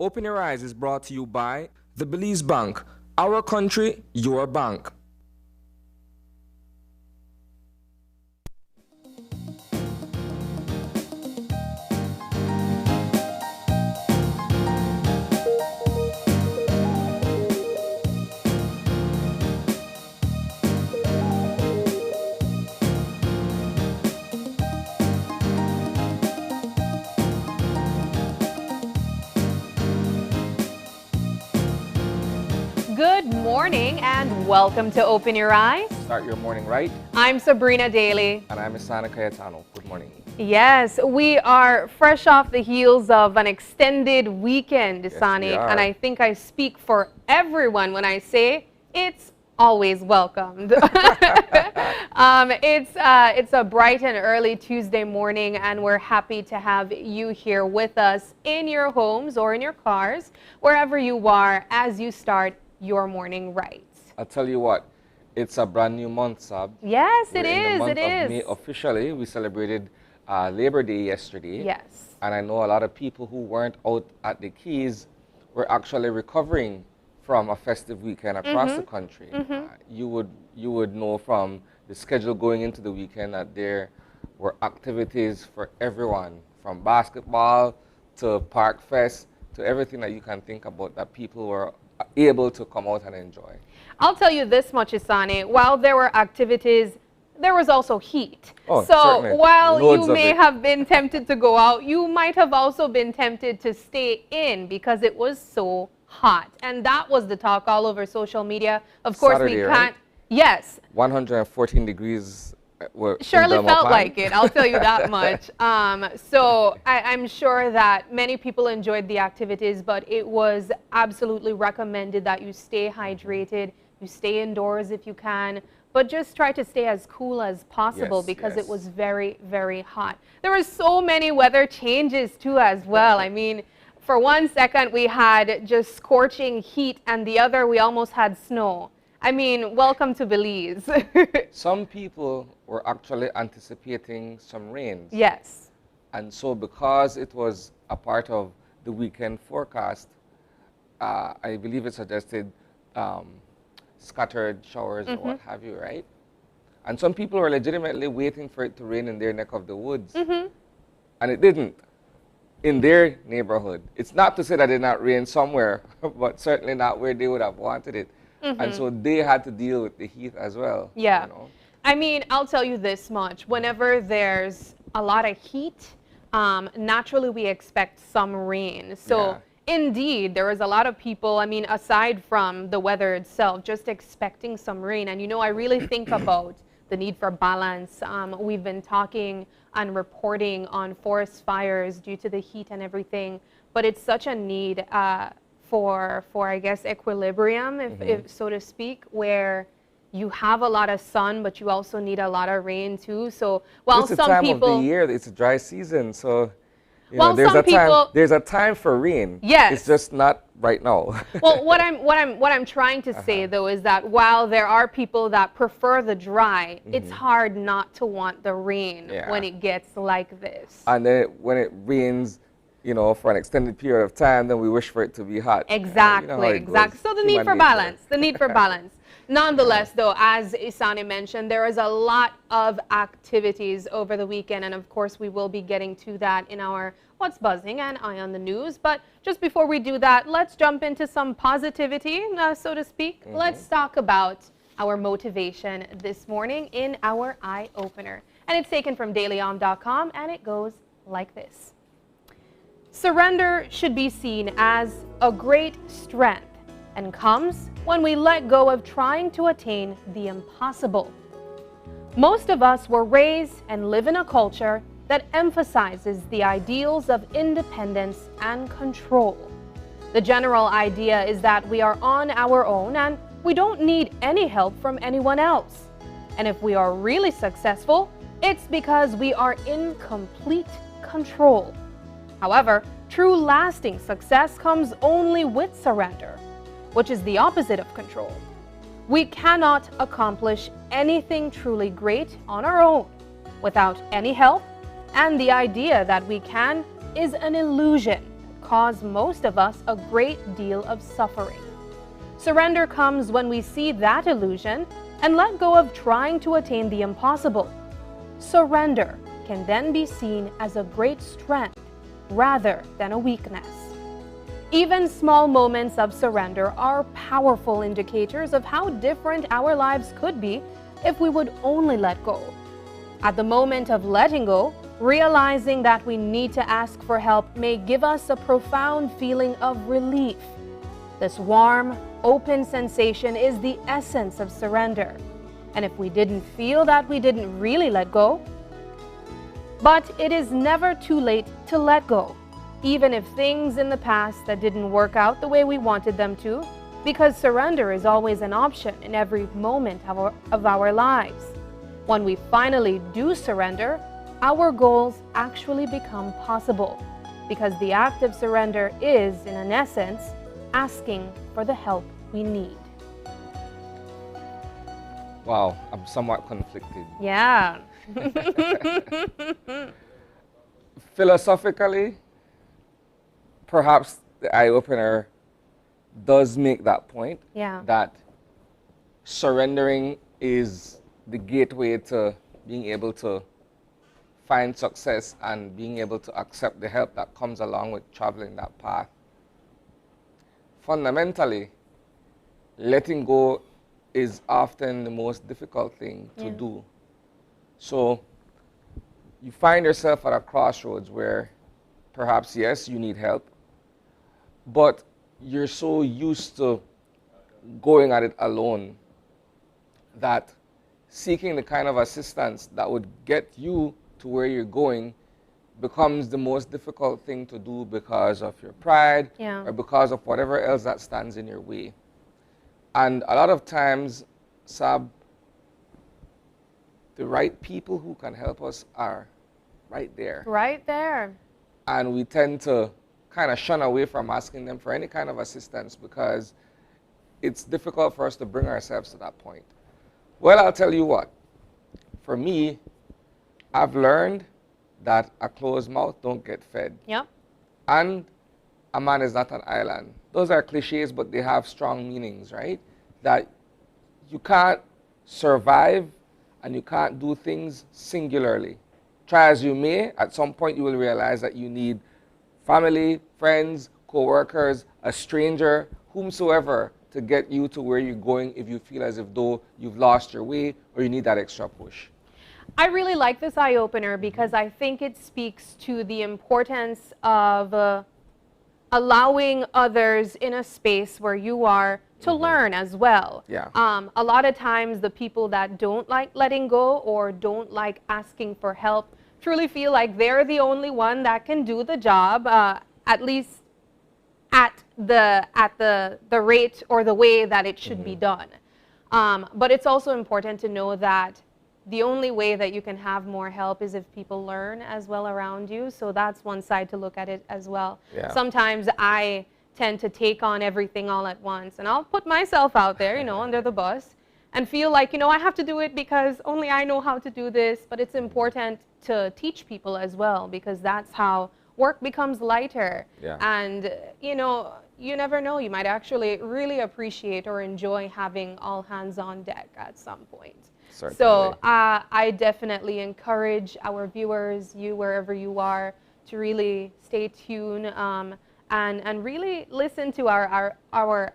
Open Your Eyes is brought to you by the Belize Bank. Our country, your bank. Good morning and welcome to Open Your Eyes. Start your morning right. I'm Sabrina Daly. And I'm Isana Cayetano. Good morning. Yes, we are fresh off the heels of an extended weekend, Isani, we are. and I think I speak for everyone when I say it's always welcomed. It's a bright and early Tuesday morning, and we're happy to have you here with us in your homes or in your cars, wherever you are, as you start your morning right. I'll tell you what, it's a brand new month, Sab. Yes, We're it in the is. month It of is. May officially. We celebrated Labor Day yesterday. Yes. And I know a lot of people who weren't out at the Keys were actually recovering from a festive weekend across the country. You would know from the schedule going into the weekend that there were activities for everyone, from basketball to Park Fest to everything that you can think about that people were able to come out and enjoy. I'll tell you this much, Isani, while there were activities, there was also heat. Oh, so certainly. while Loads you of may it. have been tempted to go out, you might have also been tempted to stay in because it was so hot. And that was the talk all over social media. Of course, Saturday, we right? can't. Yes. 114 degrees were in Surely Belmont felt Pond. like it, I'll tell you that much. So I'm sure that many people enjoyed the activities, but it was absolutely recommended that you stay hydrated, you stay indoors if you can, but just try to stay as cool as possible Yes, because yes. it was very, very hot. There were so many weather changes too as well. I mean, for 1 second we had just scorching heat and the other we almost had snow. I mean, welcome to Belize. Some people were actually anticipating some rains. Yes. And so because it was a part of the weekend forecast, I believe it suggested scattered showers or what have you, right? And some people were legitimately waiting for it to rain in their neck of the woods. And it didn't in their neighborhood. It's not to say that it did not rain somewhere, but certainly not where they would have wanted it. And so they had to deal with the heat as well. Yeah. You know? I mean, I'll tell you this much. Whenever there's a lot of heat, naturally we expect some rain. So indeed, there was a lot of people, I mean, aside from the weather itself, just expecting some rain. And you know, I really think about the need for balance. We've been talking and reporting on forest fires due to the heat and everything, but it's such a need for I guess, equilibrium, if so to speak, where you have a lot of sun, but you also need a lot of rain too. So while It's the some time people, of the year, it's a dry season, so you Well, know, there's some a time. people- There's a time for rain. Yes. It's just not right now. well, what I'm trying to say though is that while there are people that prefer the dry, it's hard not to want the rain when it gets like this. And then when it rains, you know, for an extended period of time, then we wish for it to be hot. Exactly, You know how it exactly. goes. So the need Human for nature. balance, the need for balance. Nonetheless, though, as Isani mentioned, there is a lot of activities over the weekend, and of course we will be getting to that in our What's Buzzing and Eye on the News. But just before we do that, let's jump into some positivity, so to speak. Let's talk about our motivation this morning in our Eye Opener. And it's taken from dailyom.com, and it goes like this. Surrender should be seen as a great strength and comes when we let go of trying to attain the impossible. Most of us were raised and live in a culture that emphasizes the ideals of independence and control. The general idea is that we are on our own and we don't need any help from anyone else. And if we are really successful, it's because we are in complete control. However, true lasting success comes only with surrender, which is the opposite of control. We cannot accomplish anything truly great on our own without any help, and the idea that we can is an illusion that cause most of us a great deal of suffering. Surrender comes when we see that illusion and let go of trying to attain the impossible. Surrender can then be seen as a great strength rather than a weakness. Even small moments of surrender are powerful indicators of how different our lives could be if we would only let go. At the moment of letting go, realizing that we need to ask for help may give us a profound feeling of relief. This warm, open sensation is the essence of surrender. And if we didn't feel that, we didn't really let go. But it is never too late to let go, even if things in the past that didn't work out the way we wanted them to, because surrender is always an option in every moment of our lives. When we finally do surrender, our goals actually become possible, because the act of surrender is, in an essence, asking for the help we need. Wow, I'm somewhat conflicted. Yeah. Philosophically, perhaps the eye-opener does make that point, that surrendering is the gateway to being able to find success and being able to accept the help that comes along with traveling that path. Fundamentally, letting go is often the most difficult thing to do. So you find yourself at a crossroads where perhaps, yes, you need help, but you're so used to going at it alone that seeking the kind of assistance that would get you to where you're going becomes the most difficult thing to do because of your pride or because of whatever else that stands in your way. And a lot of times, Sab, the right people who can help us are right there. Right there. And we tend to kind of shun away from asking them for any kind of assistance because it's difficult for us to bring ourselves to that point. Well, I'll tell you what. For me, I've learned that a closed mouth don't get fed. Yep. And a man is not an island. Those are cliches, but they have strong meanings, right? That you can't survive and you can't do things singularly. Try as you may, at some point you will realize that you need family, friends, co-workers, a stranger, whomsoever to get you to where you're going if you feel as if though you've lost your way or you need that extra push. I really like this eye-opener because I think it speaks to the importance of allowing others in a space where you are to learn as well. Yeah. A lot of times the people that don't like letting go or don't like asking for help truly feel like they're the only one that can do the job, at least at the rate or the way that it should be done. But it's also important to know that the only way that you can have more help is if people learn as well around you. So that's one side to look at it as well. Yeah. Sometimes I tend to take on everything all at once, and I'll put myself out there, you know, under the bus and feel like, you know, I have to do it because only I know how to do this. But it's important to teach people as well, because that's how work becomes lighter. Yeah. And, you know, you never know, you might actually really appreciate or enjoy having all hands on deck at some point. Certainly. So I definitely encourage our viewers, you wherever you are, to really stay tuned and really listen to our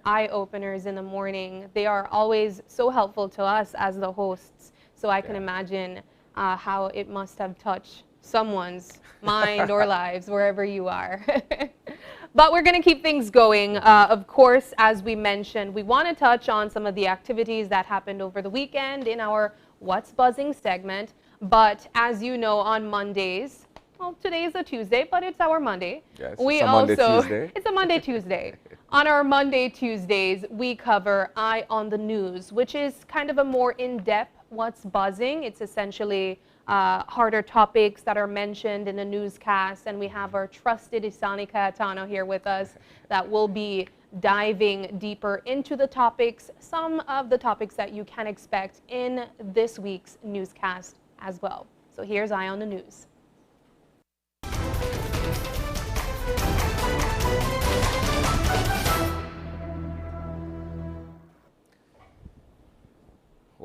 eye-openers in the morning. They are always so helpful to us as the hosts. So I can imagine how it must have touched someone's mind or lives wherever you are. But we're going to keep things going. Of course, as we mentioned, we want to touch on some of the activities that happened over the weekend in our What's Buzzing segment. But as you know, on Mondays, well, today is a Tuesday, but it's our Monday. Yes, it's a Monday, Tuesday. It's a Monday, Tuesday. On our Monday, Tuesdays, we cover Eye on the News, which is kind of a more in-depth What's Buzzing. It's essentially harder topics that are mentioned in the newscast, and we have our trusted Isani Cayetano here with us that will be diving deeper into the topics, some of the topics that you can expect in this week's newscast as well. So here's Eye on the News.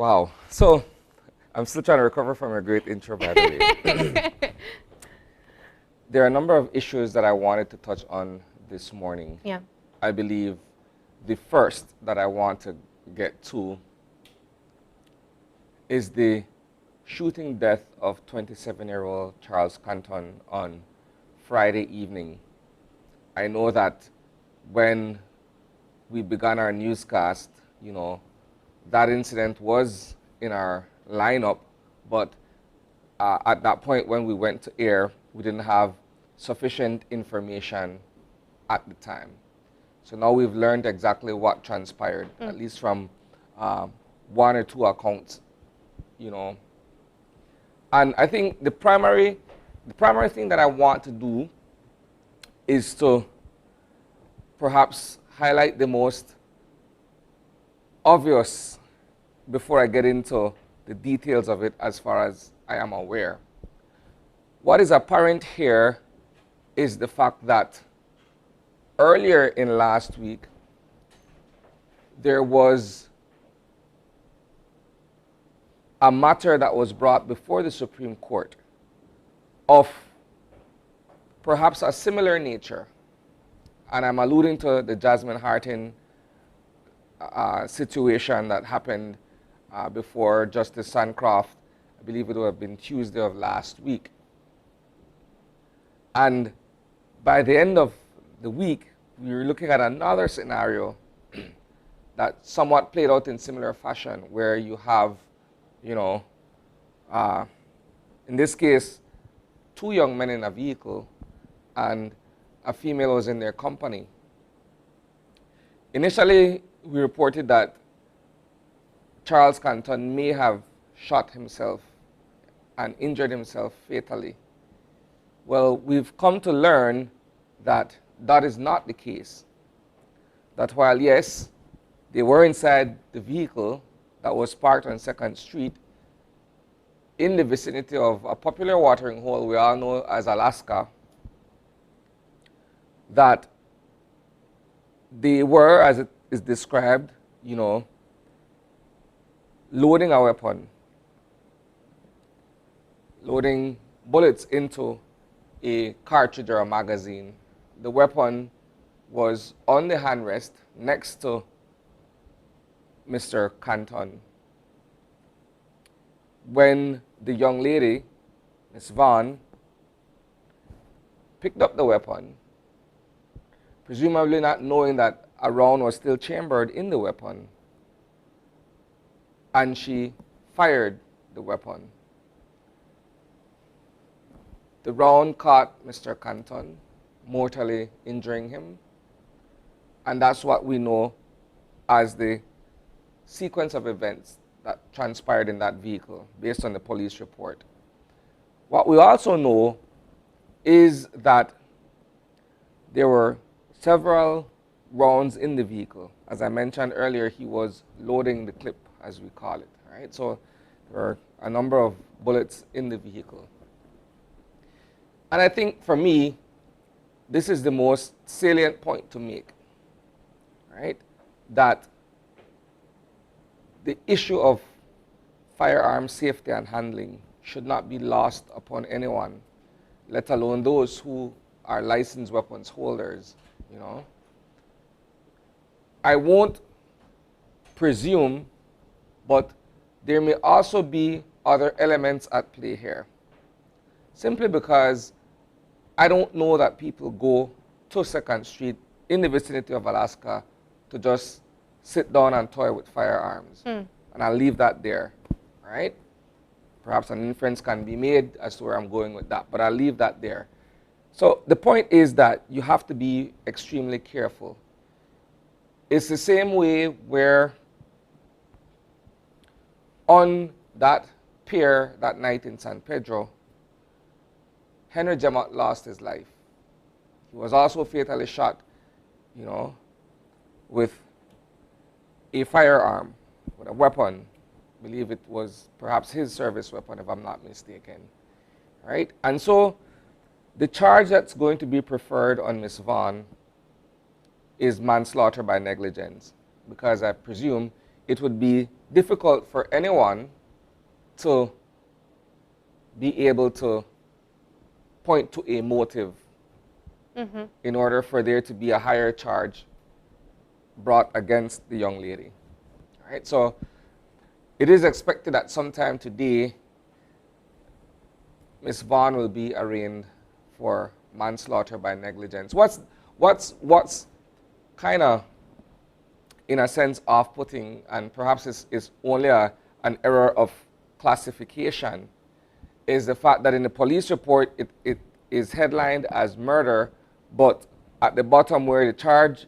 Wow. So I'm still trying to recover from a great intro, by the way. There are a number of issues that I wanted to touch on this morning. Yeah. I believe the first that I want to get to is the shooting death of 27-year-old Charles Canton on Friday evening. I know that when we began our newscast, you know, that incident was in our lineup, but at that point when we went to air, we didn't have sufficient information at the time. So now we've learned exactly what transpired, at least from one or two accounts, you know. And I think the primary thing that I want to do is to perhaps highlight the most obvious before I get into the details of it as far as I am aware. What is apparent here is the fact that earlier in last week, there was a matter that was brought before the Supreme Court of perhaps a similar nature. And I'm alluding to the Jasmine Hartin situation that happened before Justice Sancroft. I believe it would have been Tuesday of last week. And by the end of the week, we were looking at another scenario that somewhat played out in similar fashion, where you have, you know, in this case, two young men in a vehicle and a female was in their company. Initially, we reported that Charles Canton may have shot himself and injured himself fatally. Well, we've come to learn that that is not the case. That while, yes, they were inside the vehicle that was parked on 2nd Street in the vicinity of a popular watering hole we all know as Alaska, that they were, as it is described, you know, loading a weapon, loading bullets into a cartridge or a magazine. The weapon was on the handrest next to Mr. Canton. When the young lady, Ms. Vaughn, picked up the weapon, presumably not knowing that a round was still chambered in the weapon, and she fired the weapon. The round caught Mr. Canton, mortally injuring him, and that's what we know as the sequence of events that transpired in that vehicle based on the police report. What we also know is that there were several rounds in the vehicle. As I mentioned earlier, he was loading the clip, as we call it, right? So there were a number of bullets in the vehicle. And I think for me, this is the most salient point to make, right? That the issue of firearm safety and handling should not be lost upon anyone, let alone those who are licensed weapons holders, you know. I won't presume, but there may also be other elements at play here. Simply because I don't know that people go to 2nd Street in the vicinity of Alaska to just sit down and toy with firearms. And I'll leave that there, right? Perhaps an inference can be made as to where I'm going with that, but I'll leave that there. So the point is that you have to be extremely careful. It's the same way where on that pier that night in San Pedro, Henry Jemot lost his life. He was also fatally shot, you know, with a firearm, with a weapon. I believe it was perhaps his service weapon, if I'm not mistaken, right? And so the charge that's going to be preferred on Ms. Vaughn is manslaughter by negligence, because I presume it would be difficult for anyone to be able to point to a motive in order for there to be a higher charge brought against the young lady. Right? So it is expected that sometime today, Ms. Vaughn will be arraigned for manslaughter by negligence. What's kind of, in a sense, off-putting, and perhaps is only an error of classification, is the fact that in the police report it is headlined as murder, but at the bottom where the charge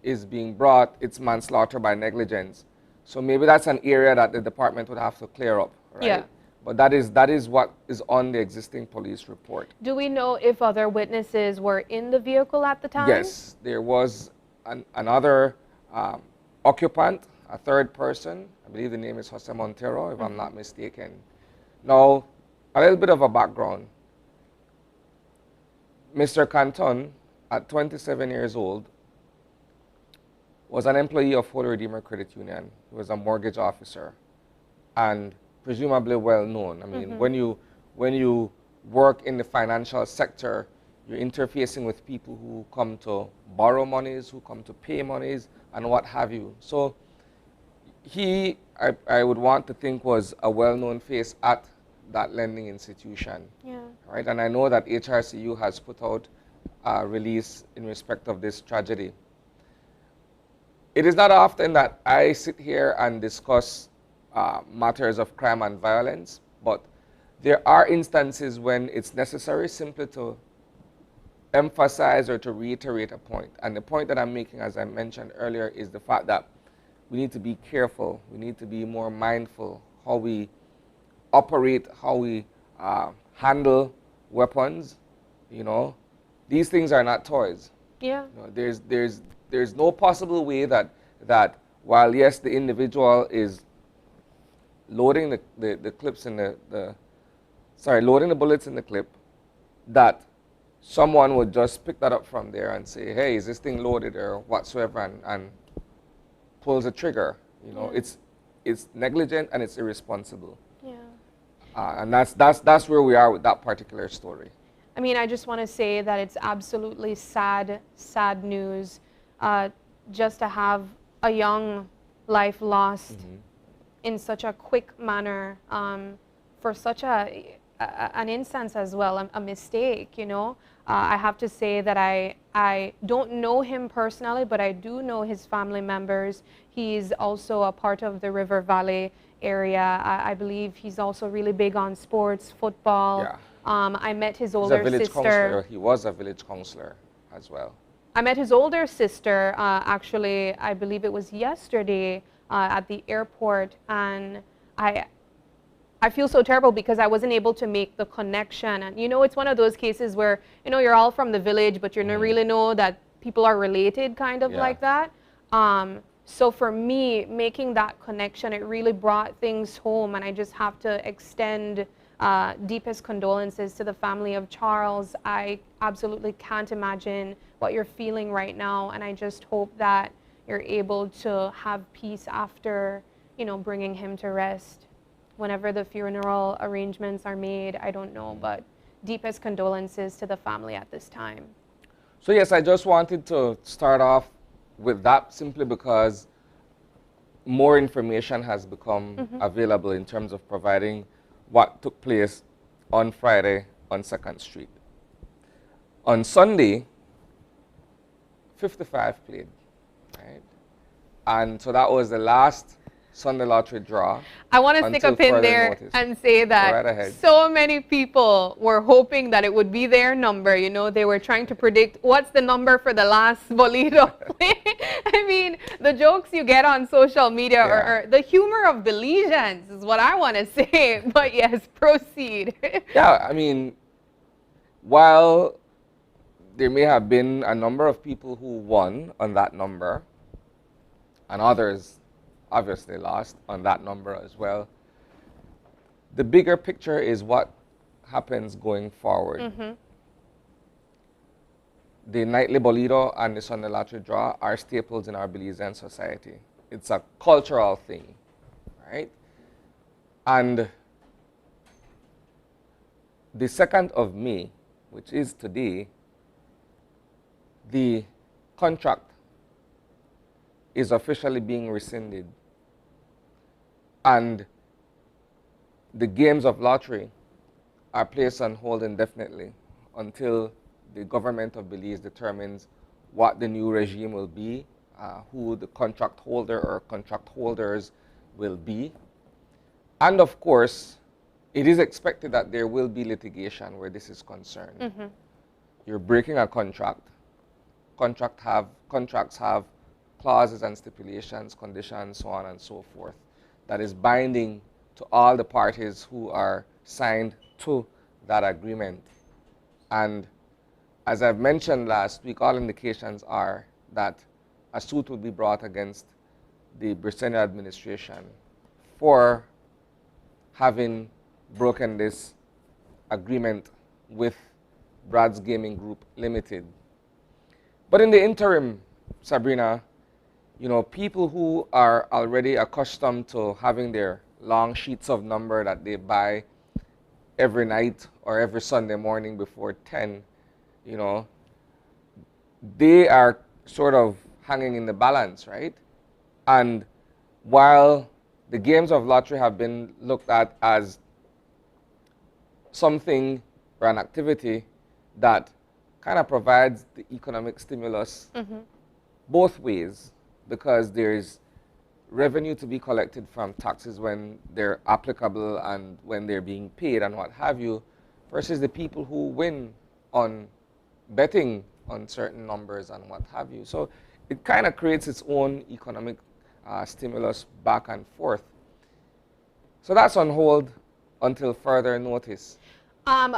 is being brought, it's manslaughter by negligence. So maybe that's an area that the department would have to clear up, right? Yeah. But that is what is on the existing police report. Do we know if other witnesses were in the vehicle at the time? Yes, there was another occupant, a third person. I believe the name is Jose Montero, if I'm not mistaken. Now, a little bit of a background. Mr. Canton, at 27 years old, was an employee of Holy Redeemer Credit Union. He was a mortgage officer and presumably well known. I mean, when you work in the financial sector, you're interfacing with people who come to borrow monies, who come to pay monies, and what have you. So he, I would want to think, was a well-known face at that lending institution. Yeah. Right? And I know that HRCU has put out a release in respect of this tragedy. It is not often that I sit here and discuss matters of crime and violence, but there are instances when it's necessary simply to emphasize or to reiterate a point. And the point that I'm making, as I mentioned earlier, is the fact that we need to be careful. We need to be more mindful how we operate, how we handle weapons. You know, these things are not toys. Yeah. You know, there's no possible way that while yes, the individual is loading the clips in loading the bullets in the clip, that someone would just pick that up from there and say, hey, is this thing loaded or whatsoever, and pulls a trigger. You know, it's negligent and it's irresponsible. Yeah. And that's where we are with that particular story. I mean, I just want to say that it's absolutely sad news, just to have a young life lost in such a quick manner, for such an instance as well, a mistake, you know. I have to say that I don't know him personally, but I do know his family members. He's also a part of the River Valley area. I believe he's also really big on sports, football. Yeah. I met his older sister. Counselor. He was a village counselor as well. I met his older sister, actually, I believe it was yesterday at the airport, and I feel so terrible because I wasn't able to make the connection. And you know, it's one of those cases where, you know, you're all from the village, but you don't really know that people are related, kind of like that. So for me, making that connection, it really brought things home, and I just have to extend deepest condolences to the family of Charles. I absolutely can't imagine what you're feeling right now, and I just hope that you're able to have peace after, you know, bringing him to rest. Whenever the funeral arrangements are made, I don't know, but deepest condolences to the family at this time. So yes, I just wanted to start off with that simply because more information has become available in terms of providing what took place on Friday on 2nd Street. On Sunday, 55 played, right? And so that was the last Sunday lottery draw. I want to stick a pin there and say that so many people were hoping that it would be their number. You know, they were trying to predict what's the number for the last bolito. I mean, the jokes you get on social media or the humor of Belizeans is what I want to say. But yes, proceed. Yeah, I mean, while there may have been a number of people who won on that number, and others obviously lost on that number as well, the bigger picture is what happens going forward. The nightly bolito and the Sunday lottery draw are staples in our Belizean society. It's a cultural thing, right? And the 2nd of May, which is today, the contract is officially being rescinded. And the games of lottery are placed on hold indefinitely until the government of Belize determines what the new regime will be, who the contract holder or contract holders will be. And of course, it is expected that there will be litigation where this is concerned. Mm-hmm. You're breaking a contract. Contracts have clauses and stipulations, conditions, so on and so forth, that is binding to all the parties who are signed to that agreement. And as I've mentioned last week, all indications are that a suit will be brought against the Britannia administration for having broken this agreement with Brad's Gaming Group Limited. But in the interim, Sabrina, you know, people who are already accustomed to having their long sheets of number that they buy every night or every Sunday morning before 10, you know, they are sort of hanging in the balance, right? And while the games of lottery have been looked at as something or an activity that kind of provides the economic stimulus both ways, because there's revenue to be collected from taxes when they're applicable and when they're being paid and what have you, versus the people who win on betting on certain numbers and what have you. So it kind of creates its own economic stimulus back and forth. So that's on hold until further notice.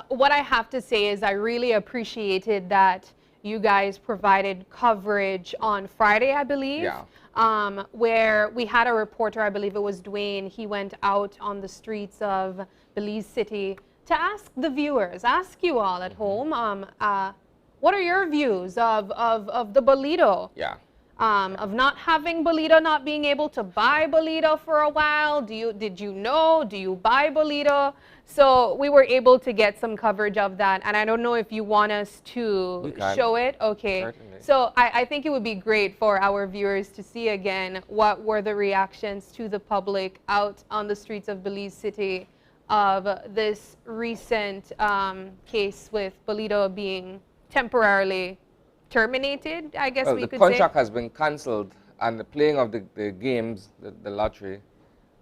What I have to say is I really appreciated that you guys provided coverage on Friday, I believe, where we had a reporter, I believe it was Dwayne, he went out on the streets of Belize City to ask the viewers, ask you all at home, what are your views of the bolito? Of not having bolito, not being able to buy bolito for a while. Did you know? Do you buy bolito? So we were able to get some coverage of that, and I don't know if you want us to show it. Okay. Certainly. So I think it would be great for our viewers to see again what were the reactions to the public out on the streets of Belize City of this recent case with bolito being temporarily terminated, I guess we could say. The contract has been cancelled, and the playing of the games, the lottery,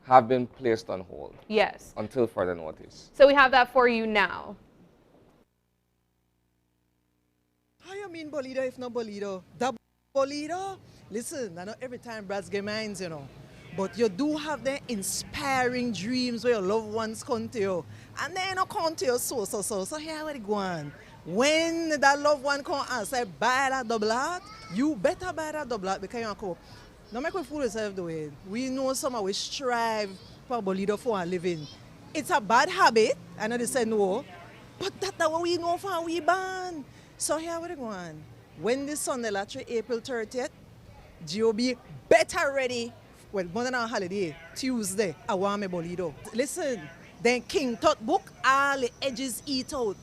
have been placed on hold. Yes. Until further notice. So we have that for you now. How you mean bolito if not bolito? The bolito? Listen, I know every time Brad's game minds, you know. But you do have the inspiring dreams where your loved ones come to you. And they don't come to you so here where they go on. When that loved one come and say, buy that double heart, you better buy that double heart because you can cope. Don't make me fool yourself the way. We know somehow we strive for bolito for a living. It's a bad habit, I know they say no, but that's what we know for we ban. So here we go on. When this Sunday lottery, April 30th, GOB better ready. Well, more than a holiday, Tuesday, I want me bolito. Listen, then King Tut book, all the edges eat out.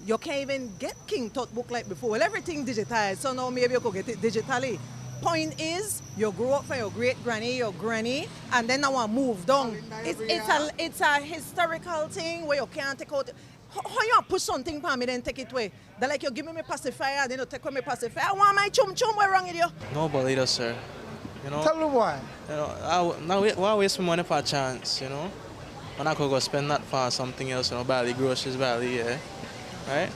You can't even get King Tut book like before. Well, everything digitized, so now maybe you could get it digitally. Point is, you grow up from your great granny, your granny, and then now move down. It's a historical thing where you can't take out. How you push something for me then take it away? That like you give me my pacifier, then you take away my pacifier. I want my chum chum. What's wrong with you? No bolito, sir. You know. Tell me why. You know, why waste my money for a chance? You know, when I could go spend that for something else. You know, buy the groceries, yeah. Right?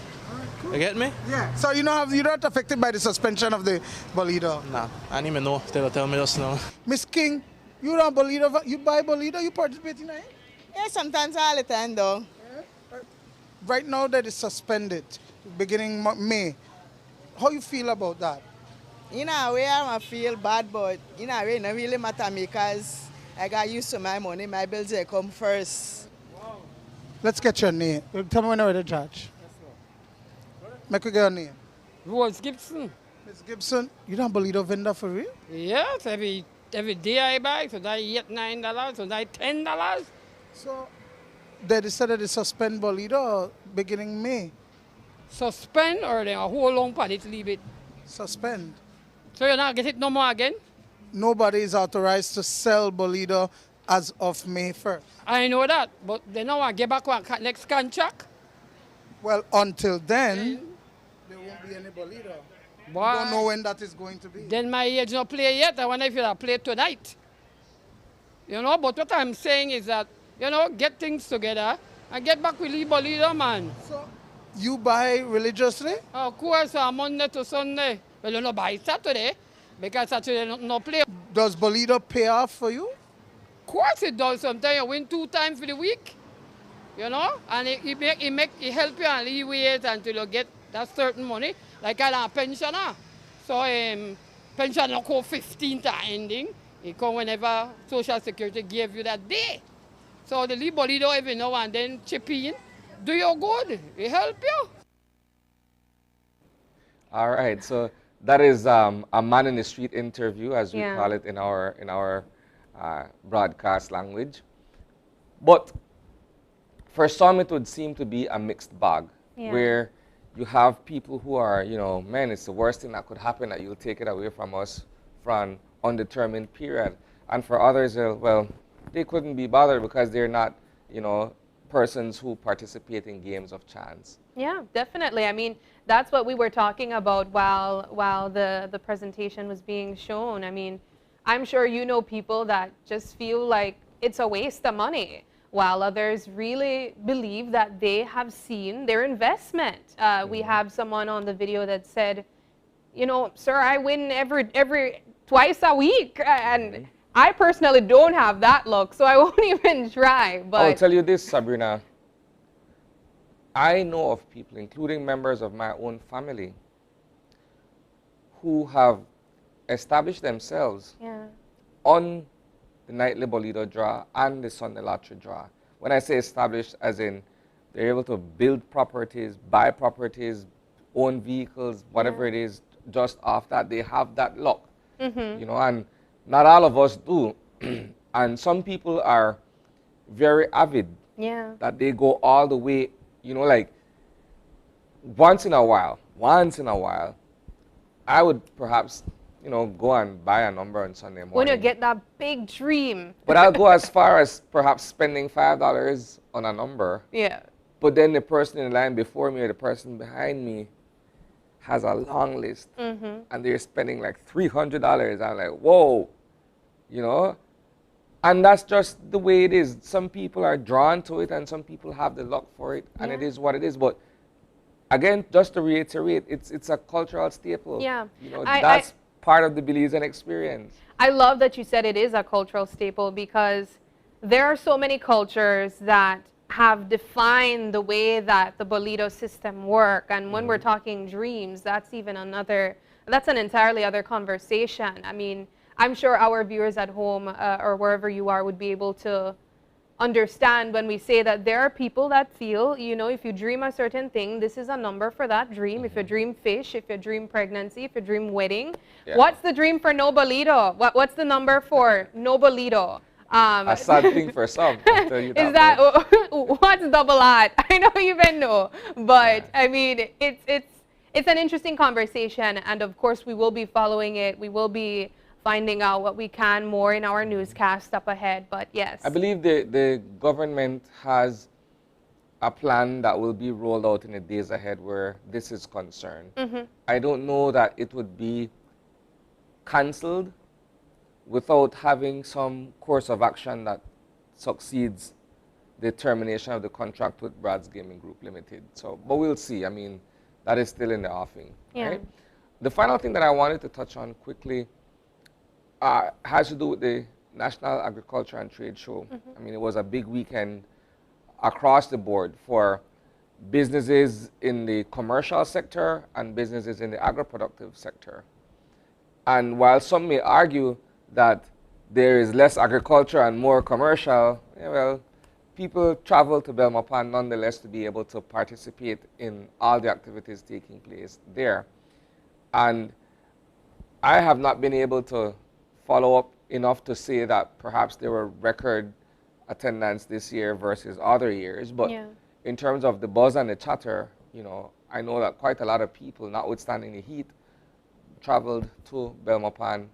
Cool. You get me? Yeah. So you're not affected by the suspension of the bolito? Nah, I didn't even know. They'll tell me just now. Miss King, you don't bolito, you buy bolito, you participate in it? Yeah, sometimes all the time though. Yeah. Right now that is suspended, beginning May. How you feel about that? In a way I feel bad, but in a way it don't really matter me because I got used to my money, my bills they come first. Wow. Let's get your name. Tell me when you're ready, Judge. Make we get your name. Rose Gibson. Miss Gibson, you don't bolito vendor for real? Yes, every every day I buy, so that $8, $9, so that $10. So they decided to suspend Bolido beginning May. Suspend or they a whole long pan it leave it. Suspend. So you not get it no more again? Nobody is authorized to sell Bolido as of May 1st. I know that, but they now want to get back on next contract. Well, until then, there won't be any Bolido. Why? Don't know when that is going to be. Then my age not play yet. I wonder if you'll play tonight. You know, but what I'm saying is that, you know, get things together and get back with Libo leader, man. So, you buy religiously? Of course, Monday to Sunday. Well, you know, buy Saturday, because Saturday no play. Does Bolido pay off for you? Of course it does. Sometimes you win 2 times for the week, you know, and it help you and alleviate until you get that certain money, like a pensioner. So pension not go 15th ending. It come whenever Social Security give you that day. So the Libo leader every now and then chip in, do you good, it help you. All right, so that is a man in the street interview, as we call it in our broadcast language. But for some, it would seem to be a mixed bag, where you have people who are, you know, man, it's the worst thing that could happen, that you'll take it away from us for an undetermined period. And for others, well, they couldn't be bothered because they're not, you know, persons who participate in games of chance. Yeah, definitely. I mean, that's what we were talking about while the presentation was being shown. I mean, I'm sure you know people that just feel like it's a waste of money, while others really believe that they have seen their investment. We have someone on the video that said, you know, sir, I win every twice a week, and I personally don't have that luck, so I won't even try. But I'll tell you this, Sabrina. I know of people, including members of my own family, who have established themselves on the nightly Bolido draw and the Sunday lottery draw. When I say established, as in they're able to build properties, buy properties, own vehicles, whatever it is, just off that. They have that luck, you know, and not all of us do. And some people are very avid, that they go all the way, you know, like once in a while, I would perhaps, you know, go and buy a number on Sunday morning. when you get that big dream. But I'll go as far as perhaps spending $5 on a number. Yeah. But then the person in line before me or the person behind me has a long list. And they're spending like $300. I'm like, whoa, you know? And that's just the way it is. Some people are drawn to it and some people have the luck for it, and it is what it is. But again, just to reiterate, it's a cultural staple. Yeah. You know, that's part of the Belizean experience. I love that you said it is a cultural staple, because there are so many cultures that have defined the way that the Bolido system work. And when we're talking dreams, that's even that's an entirely other conversation. I mean, I'm sure our viewers at home or wherever you are would be able to understand when we say that there are people that feel, you know, if you dream a certain thing, this is a number for that dream. If you dream fish, if you dream pregnancy, if you dream wedding, what's the dream for no Bolido? What's the number for no Bolido? A sad thing for some, I'll tell you that. Is that what's double art? I don't even know, but I mean, it's an interesting conversation, and of course we will be following it. We will be finding out what we can more in our newscast up ahead. But yes, I believe the government has a plan that will be rolled out in the days ahead where this is concerned. I don't know that it would be cancelled without having some course of action that succeeds the termination of the contract with Brad's Gaming Group Limited. So, but we'll see. I mean, that is still in the offing. Right? The final thing that I wanted to touch on quickly has to do with the National Agriculture and Trade Show. I mean, it was a big weekend across the board for businesses in the commercial sector and businesses in the agro-productive sector. And while some may argue that there is less agriculture and more commercial, well, people travel to Belmopan nonetheless to be able to participate in all the activities taking place there. And I have not been able to follow up enough to say that perhaps there were record attendance this year versus other years. But Yeah. in terms of the buzz and the chatter, I know that quite a lot of people, notwithstanding the heat, traveled to Belmopan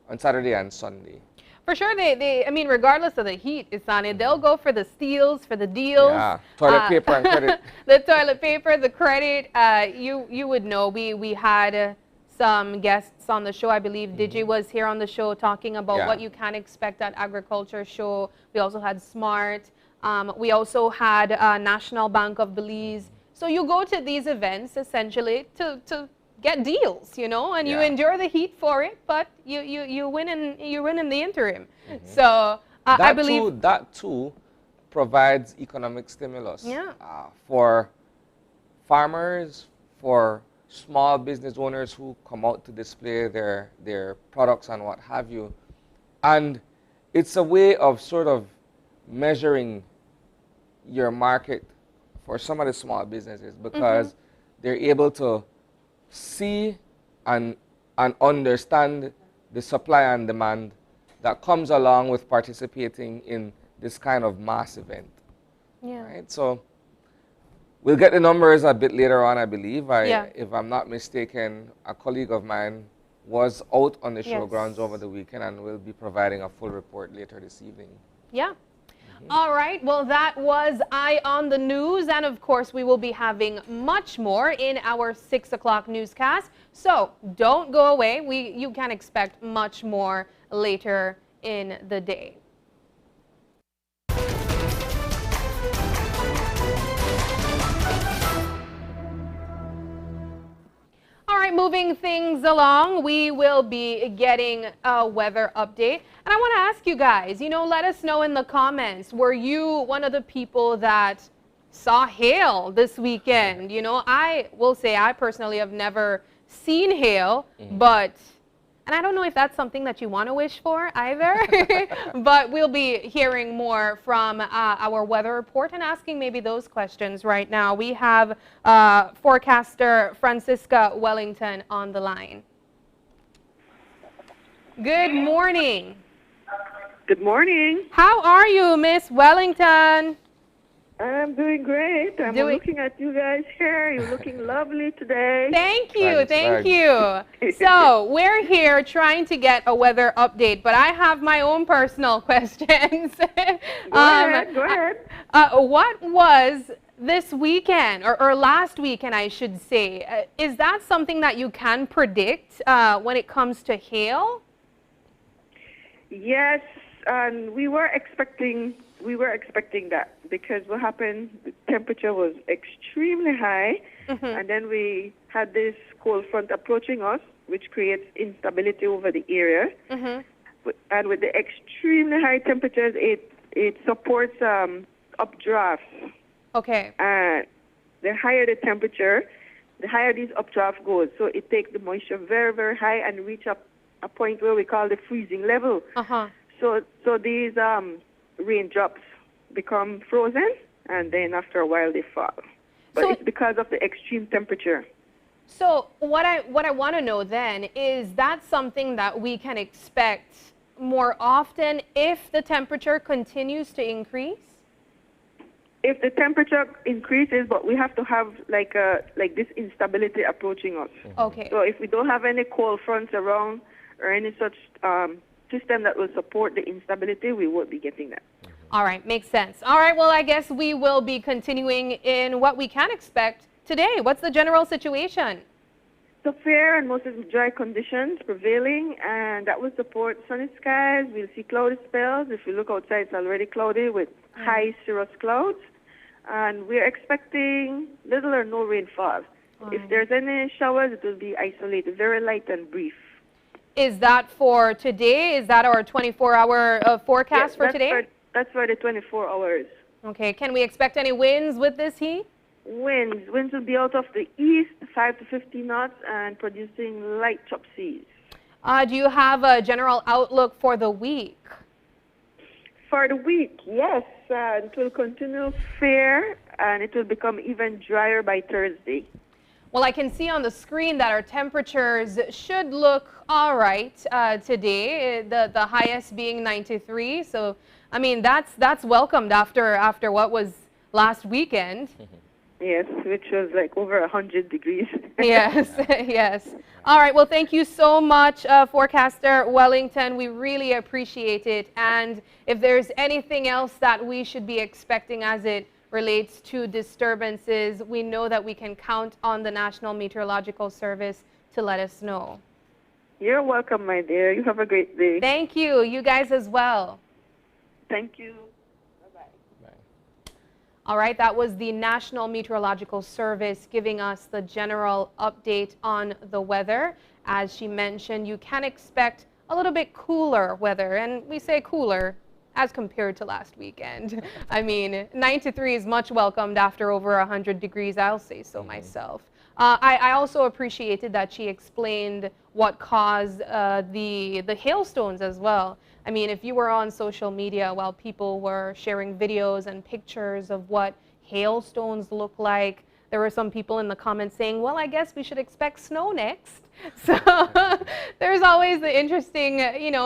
on Saturday and Sunday. For sure, I mean, regardless of the heat, Isani, they'll go for the steals, for the deals. Yeah, toilet paper and credit. The toilet paper, the credit. You would know. We had some guests on the show. I believe Digi was here on the show talking about what you can expect at agriculture show. We also had Smart. We also had National Bank of Belize. So you go to these events essentially to get deals, and you endure the heat for it, but you win in the interim. So I believe that too provides economic stimulus. Yeah. For farmers, for small business owners who come out to display their products and what have you. And it's a way of sort of measuring your market for some of the small businesses, because they're able to see and understand the supply and demand that comes along with participating in this kind of mass event. Yeah. Right? So we'll get the numbers a bit later on, I believe. If I'm not mistaken, a colleague of mine was out on the showgrounds over the weekend and will be providing a full report later this evening. Yeah. All right. Well, that was Eye on the News. And of course, we will be having much more in our 6 o'clock newscast. So don't go away. You can expect much more later in the day. All right, moving things along, we will be getting a weather update. And I want to ask you guys, let us know in the comments, were you one of the people that saw hail this weekend? I will say I personally have never seen hail, but, and I don't know if that's something that you want to wish for either, but we'll be hearing more from our weather report and asking maybe those questions right now. We have forecaster Francisca Wellington on the line. Good morning. Good morning. How are you, Miss Wellington? I'm doing great. I'm looking at you guys here. You're looking lovely today. Thank you. Thank you. So we're here trying to get a weather update, but I have my own personal questions. Go ahead. What was this weekend, or last weekend, I should say, is that something that you can predict when it comes to hail? Yes, and we were expecting that, because what happened, the temperature was extremely high, and then we had this cold front approaching us, which creates instability over the area. And with the extremely high temperatures, it supports updrafts. Okay. And the higher the temperature, the higher these updraft goes. So it takes the moisture very, very high and reach up a point where we call the freezing level. So these raindrops become frozen, and then after a while they fall. But it's because of the extreme temperature. So what I want to know then, is that something that we can expect more often if the temperature continues to increase? If the temperature increases, but we have to have like this instability approaching us. Okay. So if we don't have any cold fronts around or any such system that will support the instability, we won't be getting that. All right, makes sense. All right, well, I guess we will be continuing in what we can expect today. What's the general situation? So fair and mostly dry conditions prevailing, and that will support sunny skies. We'll see cloudy spells. If you look outside, it's already cloudy with high cirrus clouds. And we're expecting little or no rainfall. If there's any showers, it will be isolated, very light and brief. Is that for today? Is that our 24-hour forecast for today? That's for the 24 hours. Okay. Can we expect any winds with this heat? Winds will be out of the east, 5 to 15 knots, and producing light chop seas. Do you have a general outlook for the week? For the week, yes. It will continue fair, and it will become even drier by Thursday. Well, I can see on the screen that our temperatures should look all right today, the highest being 93. So, I mean, that's welcomed after what was last weekend. Yes, which was like over 100 degrees. Yes, yes. All right, well, thank you so much, forecaster Wellington. We really appreciate it. And if there's anything else that we should be expecting as it relates to disturbances, we know that we can count on the National Meteorological Service to let us know. You're welcome, my dear. You have a great day. Thank you. You guys as well. Thank you. All right, that was the National Meteorological Service giving us the general update on the weather. As she mentioned, you can expect a little bit cooler weather, and we say cooler as compared to last weekend. I mean, 93 is much welcomed after over 100 degrees, I'll say so myself. I also appreciated that she explained what caused the hailstones as well. I mean, if you were on social media while people were sharing videos and pictures of what hailstones look like, there were some people in the comments saying, well, I guess we should expect snow next. So there's always the interesting,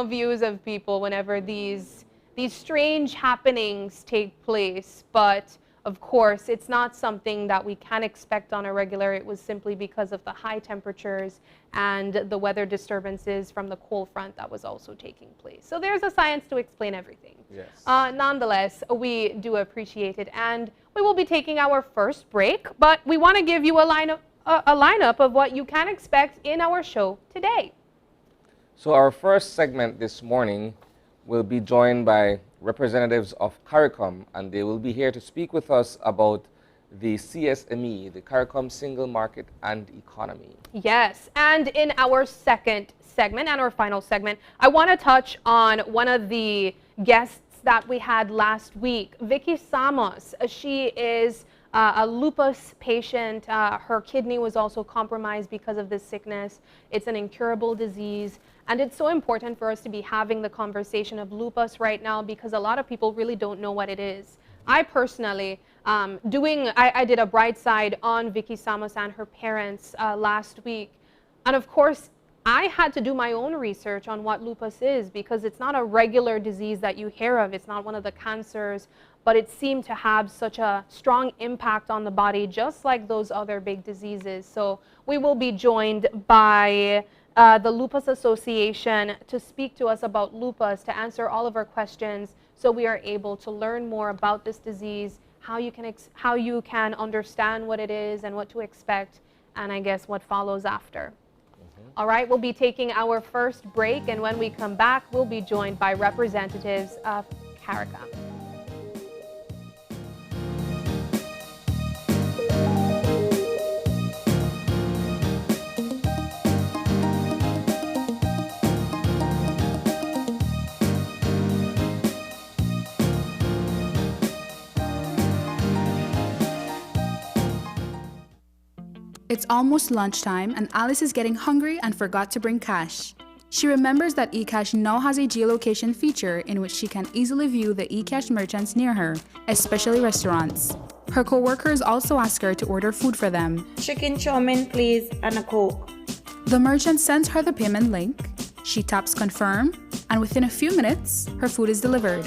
views of people whenever these strange happenings take place. But of course, it's not something that we can expect on a regular. It was simply because of the high temperatures and the weather disturbances from the cold front that was also taking place. So there's a science to explain everything. Yes. Nonetheless, we do appreciate it. And we will be taking our first break, but we want to give you a lineup of what you can expect in our show today. So our first segment this morning will be joined by representatives of CARICOM, and they will be here to speak with us about the CSME, the CARICOM Single Market and Economy. Yes, and in our second segment and our final segment, I want to touch on one of the guests that we had last week, Vicky Samos. She is a lupus patient. Her kidney was also compromised because of this sickness. It's an incurable disease. And it's so important for us to be having the conversation of lupus right now because a lot of people really don't know what it is. I personally, I did a bright side on Vicky Samos and her parents last week. And of course, I had to do my own research on what lupus is because it's not a regular disease that you hear of. It's not one of the cancers, but it seemed to have such a strong impact on the body, just like those other big diseases. So we will be joined by the Lupus Association to speak to us about lupus, to answer all of our questions so we are able to learn more about this disease, how you can understand what it is and what to expect, and I guess what follows after. All right, we'll be taking our first break, and when we come back, we'll be joined by representatives of CARICOM. It's almost lunchtime and Alice is getting hungry and forgot to bring cash. She remembers that eCash now has a geolocation feature in which she can easily view the eCash merchants near her, especially restaurants. Her co-workers also ask her to order food for them. Chicken chow mein, please, and a Coke. The merchant sends her the payment link. She taps confirm, and within a few minutes, her food is delivered.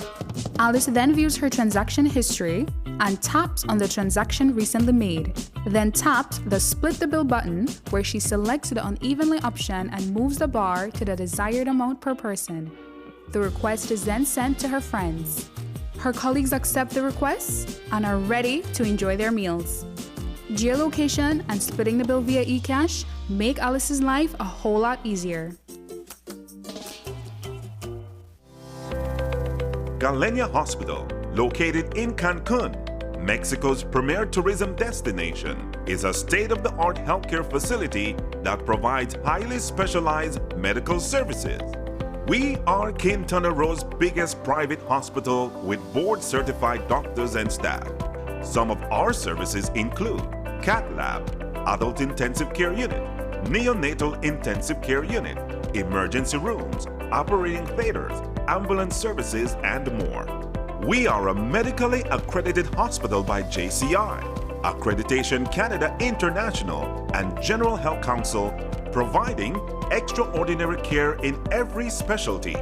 Alice then views her transaction history and taps on the transaction recently made. Then taps the split the bill button where she selects the unevenly option and moves the bar to the desired amount per person. The request is then sent to her friends. Her colleagues accept the request and are ready to enjoy their meals. Geolocation and splitting the bill via eCash make Alice's life a whole lot easier. Galenia Hospital, located in Cancun, Mexico's premier tourism destination, is a state-of-the-art healthcare facility that provides highly specialized medical services. We are Quintana Roo's biggest private hospital with board-certified doctors and staff. Some of our services include cath lab, adult intensive care unit, neonatal intensive care unit, emergency rooms, operating theaters, ambulance services, and more. We are a medically accredited hospital by JCI. Accreditation Canada International, and General Health Council, providing extraordinary care in every specialty,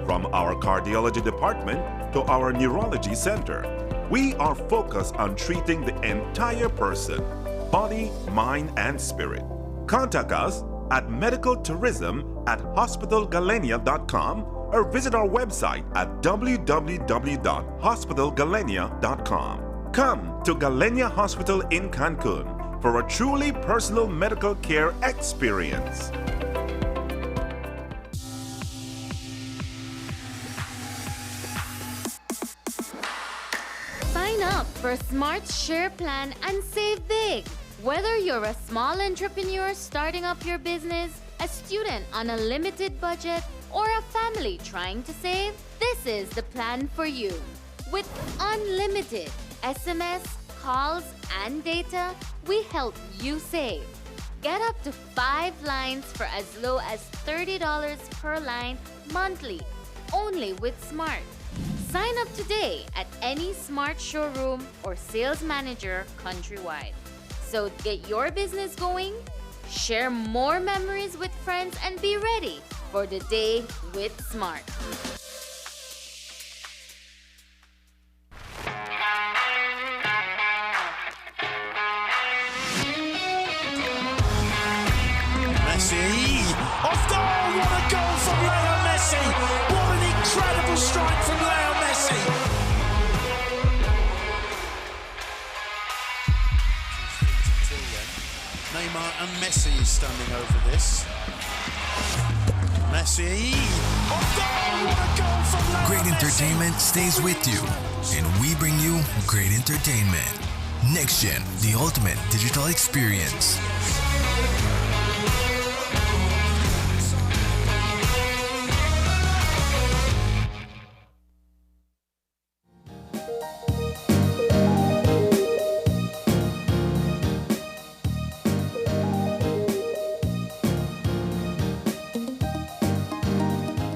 from our cardiology department to our neurology center. We are focused on treating the entire person, body, mind, and spirit. Contact us at medicaltourism@hospitalgalenia.com or visit our website at www.hospitalgalenia.com. Come to Galenia Hospital in Cancun for a truly personal medical care experience. Sign up for Smart Share Plan and save big. Whether you're a small entrepreneur starting up your business, a student on a limited budget, or a family trying to save, this is the plan for you. With unlimited SMS, calls, and data, we help you save. Get up to 5 lines for as low as $30 per line monthly, only with Smart. Sign up today at any Smart showroom or sales manager countrywide. So get your business going, share more memories with friends, and be ready for the day with Smart. Messi! Off goal! What a goal from Leo Messi! What an incredible strike from Leo Messi! Neymar and Messi standing over this. Messi! Off goal! What a goal from Leo Great Messi! entertainment stays with you, and we bring you great entertainment. Next Gen, the ultimate digital experience.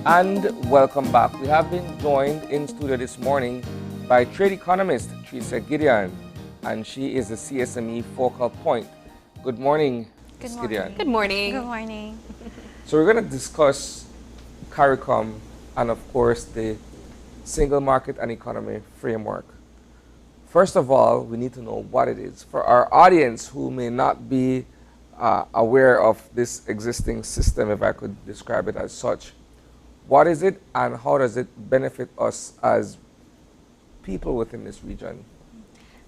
And welcome back. We have been joined in studio this morning by trade economist Teresa Gideon, and she is the CSME focal point. Good morning, Ms. Gideon. Good morning. Good morning. So we're going to discuss CARICOM and, of course, the Single Market and Economy Framework. First of all, we need to know what it is. For our audience who may not be aware of this existing system, if I could describe it as such, what is it and how does it benefit us as people within this region?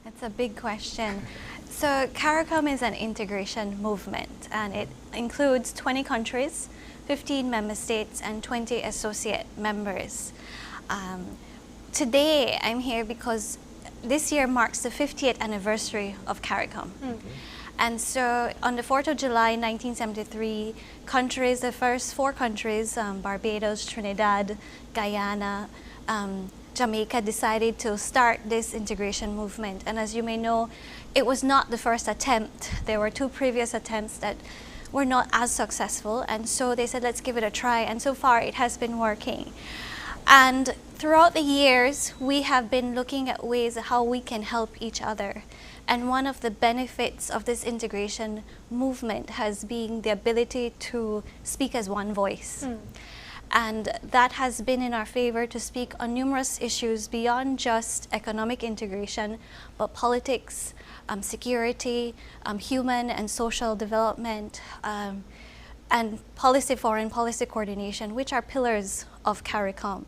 That's a big question. So CARICOM is an integration movement, and it includes 20 countries, 15 member states, and 20 associate members. Today, I'm here because this year marks the 50th anniversary of CARICOM. And so on the 4th of July, 1973, countries, the first 4 countries, Barbados, Trinidad, Guyana, Jamaica, decided to start this integration movement. And as you may know, it was not the first attempt. There were 2 previous attempts that were not as successful. And so they said, let's give it a try. And so far, it has been working. And throughout the years, we have been looking at ways how we can help each other. And one of the benefits of this integration movement has been the ability to speak as one voice. And that has been in our favor to speak on numerous issues beyond just economic integration, but politics, security, human and social development, and foreign policy coordination, which are pillars of CARICOM.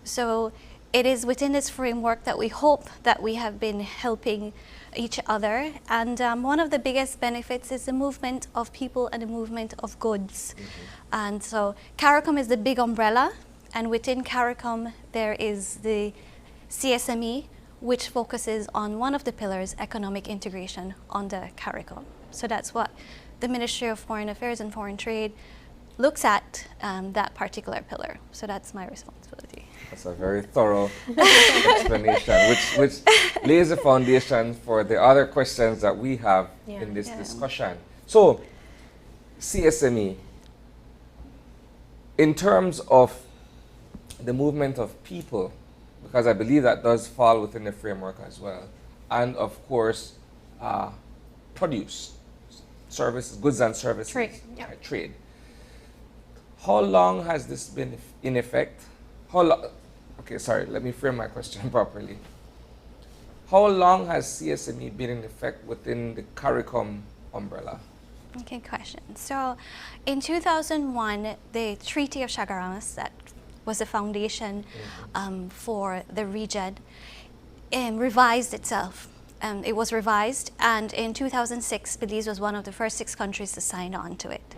So it is within this framework that we hope that we have been helping each other. And one of the biggest benefits is the movement of people and the movement of goods. And so CARICOM is the big umbrella, and within CARICOM there is the CSME, which focuses on one of the pillars, economic integration, under CARICOM. So that's what the Ministry of Foreign Affairs and Foreign Trade looks at, that particular pillar. So that's my responsibility. That's a very thorough explanation, which lays the foundation for the other questions that we have in this discussion. So, CSME, in terms of the movement of people, because I believe that does fall within the framework as well, and of course, produce, services, goods and services. Trade, yeah. Trade. How long has this been in effect? Okay, sorry, let me frame my question properly. How long has CSME been in effect within the CARICOM umbrella? Okay, question. So in 2001, the Treaty of Chaguaramas, that was the foundation for the region, revised itself. It was revised, and in 2006, Belize was one of the first 6 countries to sign on to it.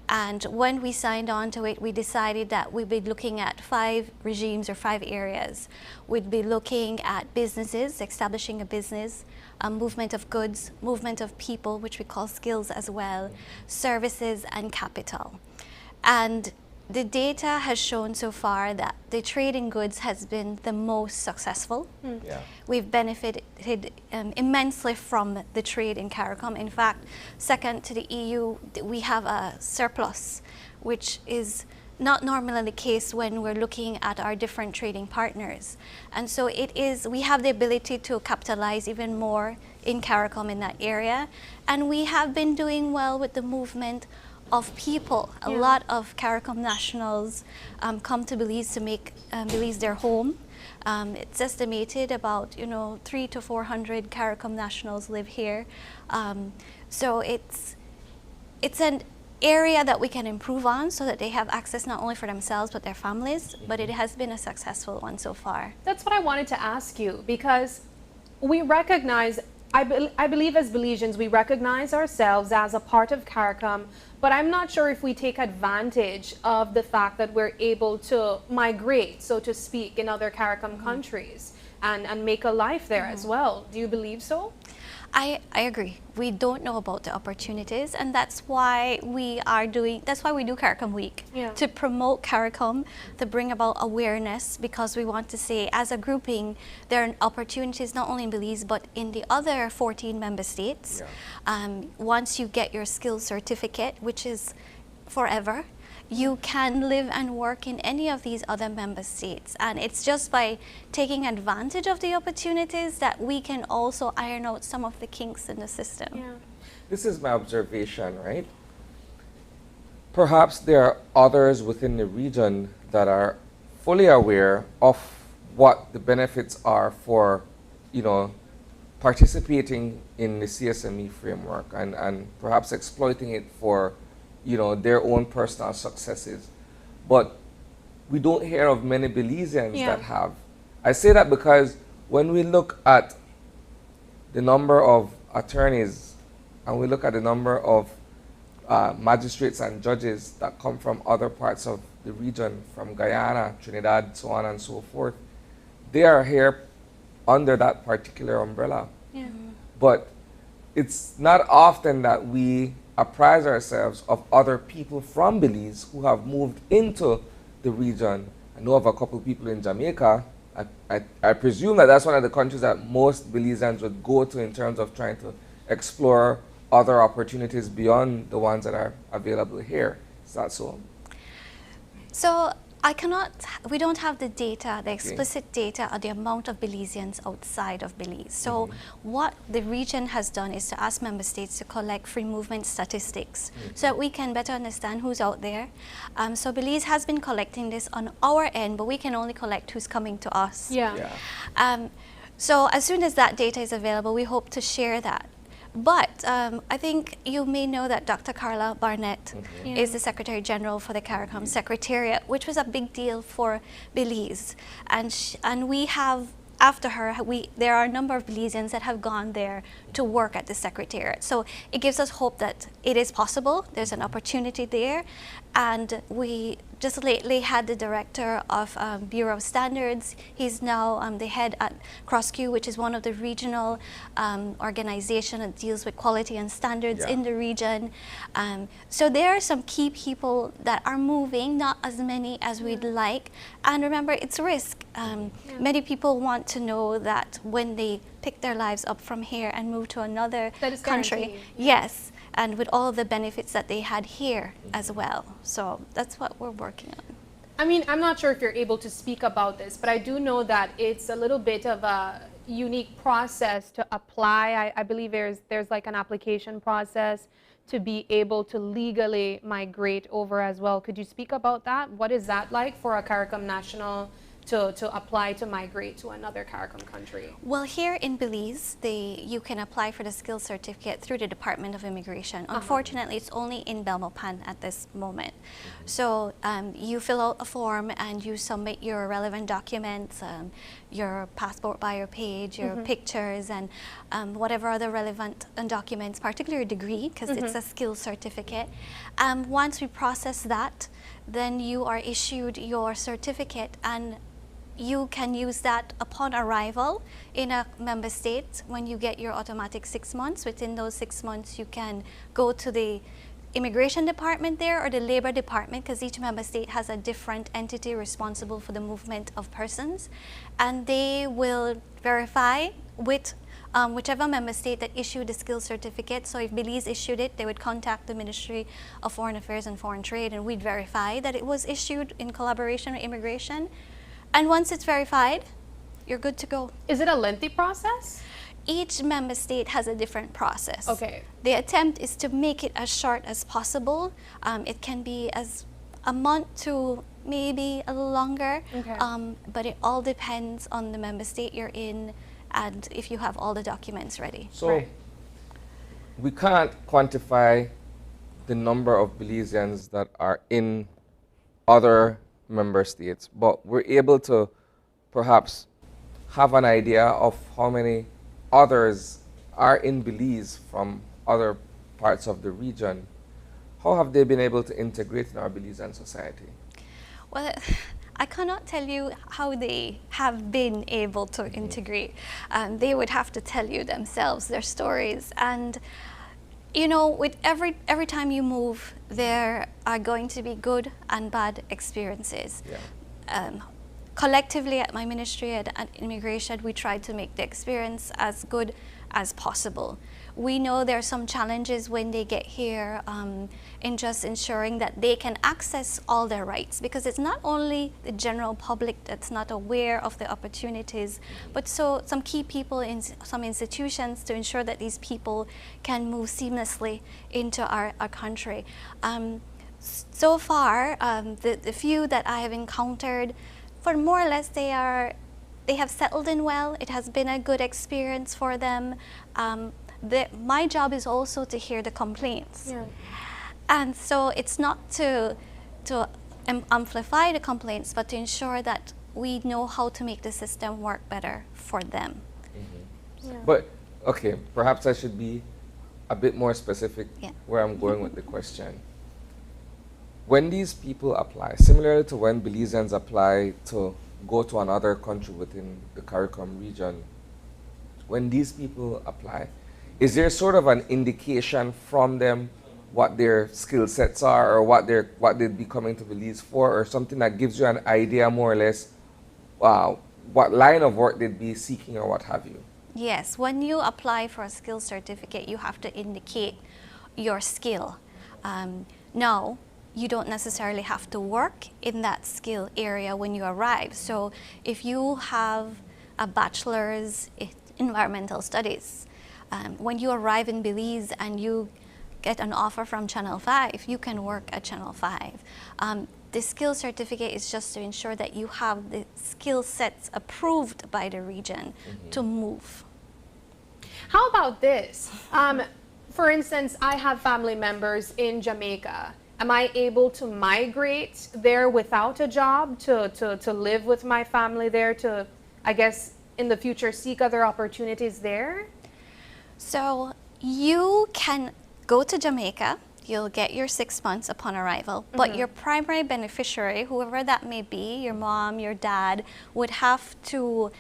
And when we signed on to it, we decided that we'd be looking at 5 regimes or 5 areas. We'd be looking at businesses, establishing a business, movement of goods, movement of people, which we call skills as well, services, and capital. And the data has shown so far that the trade in goods has been the most successful. Yeah. We've benefited immensely from the trade in CARICOM. In fact, second to the EU, we have a surplus, which is not normally the case when we're looking at our different trading partners. And so we have the ability to capitalize even more in CARICOM in that area. And we have been doing well with the movement of people. A lot of CARICOM nationals come to Belize to make Belize their home. It's estimated about 300 to 400 CARICOM nationals live here. So it's an area that we can improve on so that they have access not only for themselves but their families, but it has been a successful one so far. That's what I wanted to ask you, because we recognize, I believe as Belizeans, we recognize ourselves as a part of CARICOM, but I'm not sure if we take advantage of the fact that we're able to migrate, so to speak, in other CARICOM countries and make a life there as well. Do you believe so? I agree. We don't know about the opportunities, and that's why we do CARICOM Week, to promote CARICOM, to bring about awareness, because we want to say, as a grouping, there are opportunities not only in Belize, but in the other 14 member states. Once you get your skills certificate, which is forever, you can live and work in any of these other member states. And it's just by taking advantage of the opportunities that we can also iron out some of the kinks in the system. This is my observation, right? Perhaps there are others within the region that are fully aware of what the benefits are for, participating in the CSME framework and perhaps exploiting it for their own personal successes. But we don't hear of many Belizeans that have. I say that because when we look at the number of attorneys and we look at the number of magistrates and judges that come from other parts of the region, from Guyana, Trinidad, so on and so forth, they are here under that particular umbrella. But it's not often that we apprise ourselves of other people from Belize who have moved into the region. I know of a couple of people in Jamaica. I presume that that's one of the countries that most Belizeans would go to in terms of trying to explore other opportunities beyond the ones that are available here. Is that so? So we don't have the data, the explicit data on the amount of Belizeans outside of Belize. So what the region has done is to ask member states to collect free movement statistics so that we can better understand who's out there. So Belize has been collecting this on our end, but we can only collect who's coming to us. So as soon as that data is available, we hope to share that. But I think you may know that Dr. Carla Barnett is the Secretary General for the CARICOM Secretariat, which was a big deal for Belize. And we have, after her, there are a number of Belizeans that have gone there to work at the Secretariat. So it gives us hope that it is possible, there's an opportunity there. And we just lately had the director of Bureau of Standards. He's now the head at CrossQ, which is one of the regional organizations that deals with quality and standards in the region. So there are some key people that are moving, not as many as we'd like. And remember, it's risk. Many people want to know that when they pick their lives up from here and move to another country, and with all the benefits that they had here as well. So that's what we're working on. I mean, I'm not sure if you're able to speak about this, but I do know that it's a little bit of a unique process to apply. I believe there's like an application process to be able to legally migrate over as well. Could you speak about that? What is that like for a CARICOM national to apply to migrate to another CARICOM country? Well, here in Belize, you can apply for the skills certificate through the Department of Immigration. Unfortunately, it's only in Belmopan at this moment. So you fill out a form and you submit your relevant documents, your passport bio page, your pictures, and whatever other relevant documents, particularly your degree, because it's a skills certificate. Once we process that, then you are issued your certificate, and you can use that upon arrival in a member state. When you get your automatic 6 months, within those 6 months you can go to the immigration department there or the labor department, because each member state has a different entity responsible for the movement of persons, and they will verify with whichever member state that issued the skills certificate. So if Belize issued it, they would contact the Ministry of Foreign Affairs and Foreign Trade, and we'd verify that it was issued in collaboration with immigration. And once it's verified, you're good to go. Is it a lengthy process? Each member state has a different process. Okay. The attempt is to make it as short as possible. It can be as a month to maybe a little longer, but it all depends on the member state you're in and if you have all the documents ready. So we can't quantify the number of Belizeans that are in other member states, but we're able to perhaps have an idea of how many others are in Belize from other parts of the region. How have they been able to integrate in our Belizean society? Well, I cannot tell you how they have been able to integrate. They would have to tell you themselves their stories. And you know, with every time you move, there are going to be good and bad experiences. Collectively at my ministry at Immigration, we try to make the experience as good as possible. We know there are some challenges when they get here in just ensuring that they can access all their rights, because it's not only the general public that's not aware of the opportunities, but so some key people in some institutions to ensure that these people can move seamlessly into our country. So far, the few that I have encountered, for more or less they have settled in well. It has been a good experience for them. My job is also to hear the complaints. And so it's not to amplify the complaints, but to ensure that we know how to make the system work better for them. But, okay, perhaps I should be a bit more specific where I'm going with the question. When these people apply, similar to when Belizeans apply to go to another country within the CARICOM region, when these people apply, is there sort of an indication from them what their skill sets are, or what they'd be coming to Belize for, or something that gives you an idea more or less what line of work they'd be seeking or what have you? Yes, when you apply for a skill certificate, you have to indicate your skill. Now, you don't necessarily have to work in that skill area when you arrive. So if you have a bachelor's in environmental studies, when you arrive in Belize and you get an offer from Channel 5, you can work at Channel 5. The skill certificate is just to ensure that you have the skill sets approved by the region to move. How about this? For instance, I have family members in Jamaica. Am I able to migrate there without a job to live with my family there, to, I guess, in the future seek other opportunities there? So you can go to Jamaica, you'll get your 6 months upon arrival, but your primary beneficiary, whoever that may be, your mom, your dad, would have to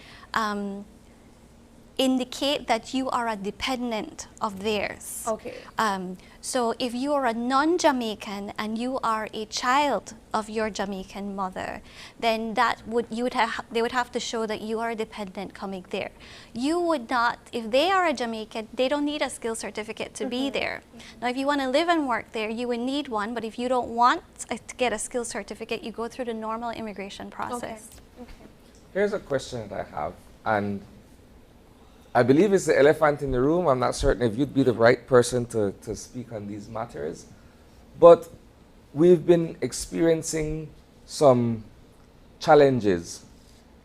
indicate that you are a dependent of theirs. Okay. So if you are a non-Jamaican and you are a child of your Jamaican mother, then they would have to show that you are a dependent coming there. You would not, if they are a Jamaican, they don't need a skill certificate to be there. Now, if you want to live and work there, you would need one, but if you don't want to get a skill certificate, you go through the normal immigration process. Okay. Here's a question that I have, and I believe it's the elephant in the room. I'm not certain if you'd be the right person to speak on these matters. But we've been experiencing some challenges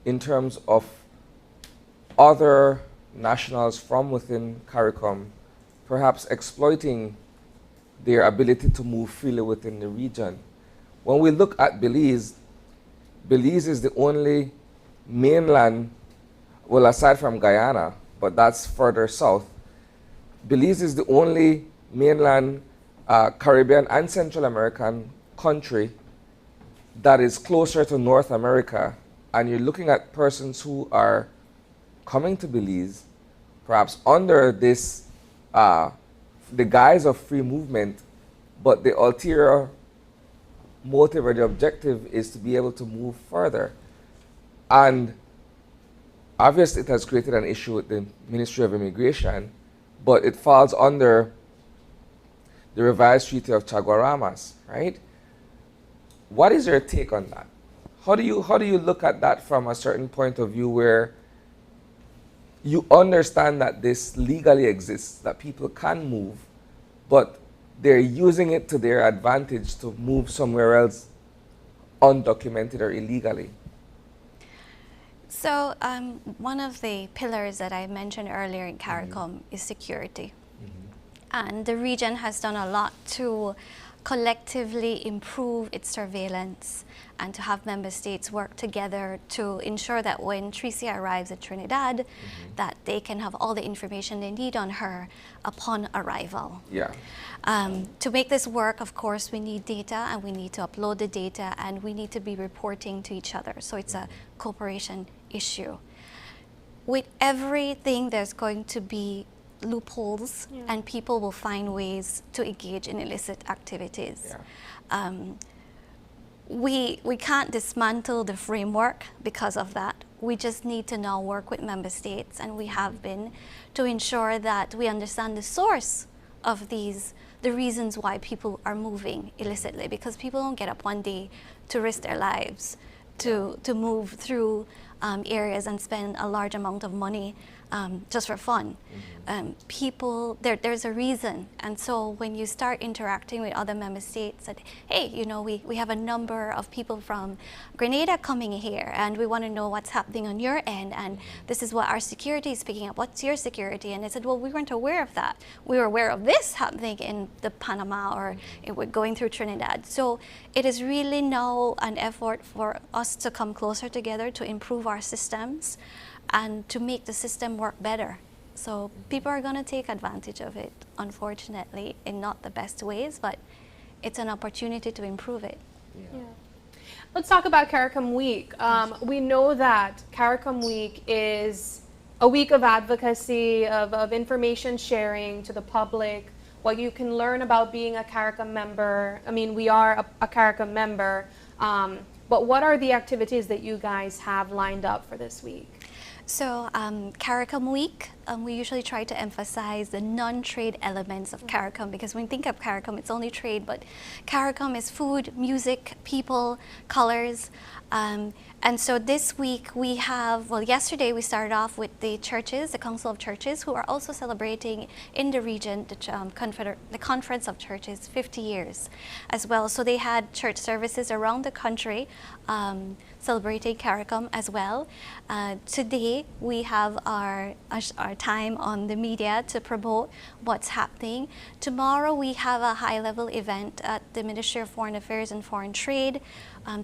in terms of other nationals from within CARICOM perhaps exploiting their ability to move freely within the region. When we look at Belize, Belize is the only mainland, well, aside from Guyana, but that's further south. Belize is the only mainland Caribbean and Central American country that is closer to North America, and you're looking at persons who are coming to Belize, perhaps under this, the guise of free movement, but the ulterior motive or the objective is to be able to move further. And obviously it has created an issue with the Ministry of Immigration, but it falls under the revised Treaty of Chaguaramas, right? What is your take on that? How do you look at that from a certain point of view where you understand that this legally exists, that people can move, but they're using it to their advantage to move somewhere else undocumented or illegally? So one of the pillars that I mentioned earlier in CARICOM is security. And the region has done a lot to collectively improve its surveillance and to have member states work together to ensure that when Tricia arrives at Trinidad, that they can have all the information they need on her upon arrival. Yeah. To make this work, of course, we need data, and we need to upload the data, and we need to be reporting to each other. So it's a cooperation issue. With everything, there's going to be loopholes, and people will find ways to engage in illicit activities. We can't dismantle the framework because of that. We just need to now work with member states, and we have been, to ensure that we understand the source of the reasons why people are moving illicitly, because people don't get up one day to risk their lives to move through areas and spend a large amount of money just for fun. People, there's a reason. And so when you start interacting with other member states, that, hey, you know, we have a number of people from Grenada coming here, and we want to know what's happening on your end, and this is what our security is picking up. What's your security? And they said, well, we weren't aware of that. We were aware of this happening in the Panama or going through Trinidad. So it is really now an effort for us to come closer together to improve our systems and to make the system work better. So people are going to take advantage of it, unfortunately, in not the best ways, but it's an opportunity to improve it. Yeah. Let's talk about CARICOM Week. We know that CARICOM Week is a week of advocacy, of information sharing to the public, what you can learn about being a CARICOM member. I mean, we are a CARICOM member, but what are the activities that you guys have lined up for this week? So CARICOM Week, we usually try to emphasize the non-trade elements of CARICOM, because when we think of CARICOM, it's only trade, but CARICOM is food, music, people, colors. And so this week we have, well, yesterday we started off with the churches, the Council of Churches, who are also celebrating in the region the Conference of Churches 50 years as well. So they had church services around the country celebrating CARICOM as well. Today we have our time on the media to promote what's happening. Tomorrow we have a high-level event at the Ministry of Foreign Affairs and Foreign Trade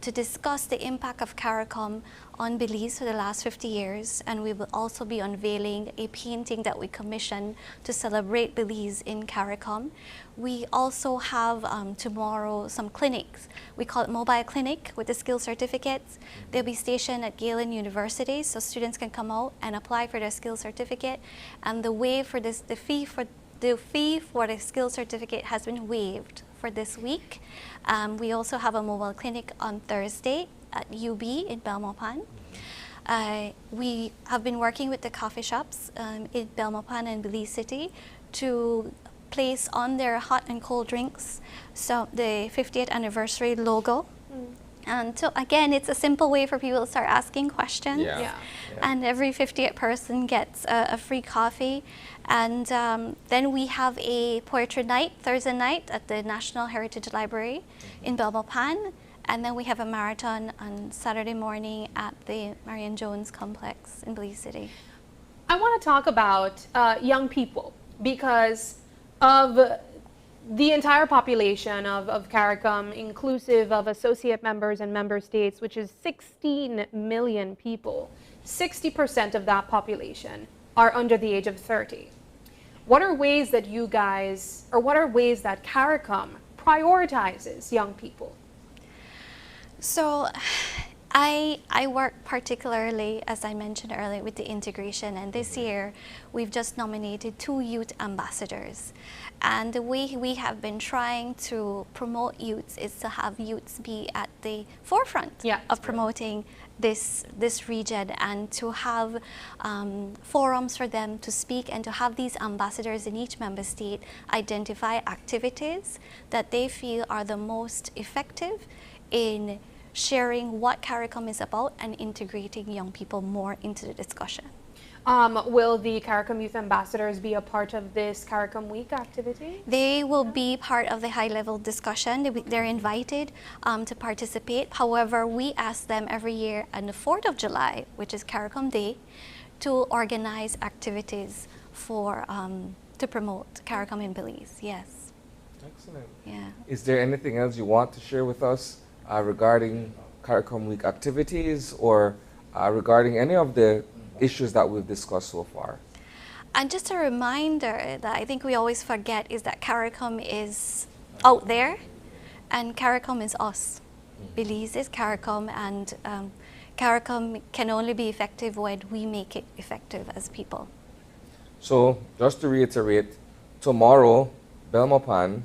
to discuss the impact of CARICOM on Belize for the last 50 years, and we will also be unveiling a painting that we commissioned to celebrate Belize in CARICOM. We also have tomorrow some clinics. We call it Mobile Clinic with the skill certificates. They'll be stationed at Galen University, so students can come out and apply for their skill certificate. And the fee for the skill certificate has been waived for this week. We also have a mobile clinic on Thursday at UB in Belmopan. We have been working with the coffee shops in Belmopan and Belize City to place on their hot and cold drinks so the 50th anniversary logo. And so again, it's a simple way for people to start asking questions. Yeah. And every 50th person gets a free coffee. And then we have a poetry night, Thursday night at the National Heritage Library in Belmopan. And then we have a marathon on Saturday morning at the Marion Jones Complex in Belize City. I want to talk about young people because of the entire population of CARICOM, inclusive of associate members and member states, which is 16 million people. 60% of that population are under the age of 30. What are ways that you guys, or what are ways that CARICOM prioritizes young people? So I work particularly, as I mentioned earlier, with the integration, and this year we've just nominated 2 youth ambassadors. And the way we have been trying to promote youths is to have youths be at the forefront of promoting this region, and to have forums for them to speak, and to have these ambassadors in each member state identify activities that they feel are the most effective in sharing what CARICOM is about and integrating young people more into the discussion. Will the CARICOM Youth Ambassadors be a part of this CARICOM Week activity? They will be part of the high-level discussion. They're invited to participate. However, we ask them every year on the 4th of July, which is CARICOM Day, to organize activities for to promote CARICOM in Belize. Yes. Excellent. Yeah. Is there anything else you want to share with us regarding CARICOM Week activities, or regarding any of the issues that we've discussed so far? And just a reminder that I think we always forget is that CARICOM is out there, and CARICOM is us. Belize is CARICOM, and CARICOM can only be effective when we make it effective as people. So, just to reiterate, tomorrow, Belmopan,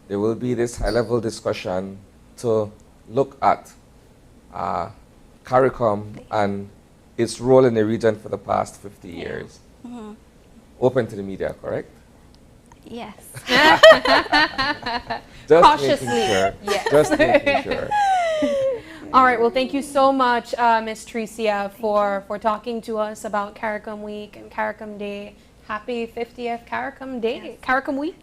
there will be this high-level discussion to look at CARICOM and its role in the region for the past 50 years. Open to the media, correct? Yes. Just Cautiously, making sure. yes. Just making sure. All right, well, thank you so much, Ms. Tricia, for talking to us about CARICOM Week and CARICOM Day. Happy 50th CARICOM Day, CARICOM Week.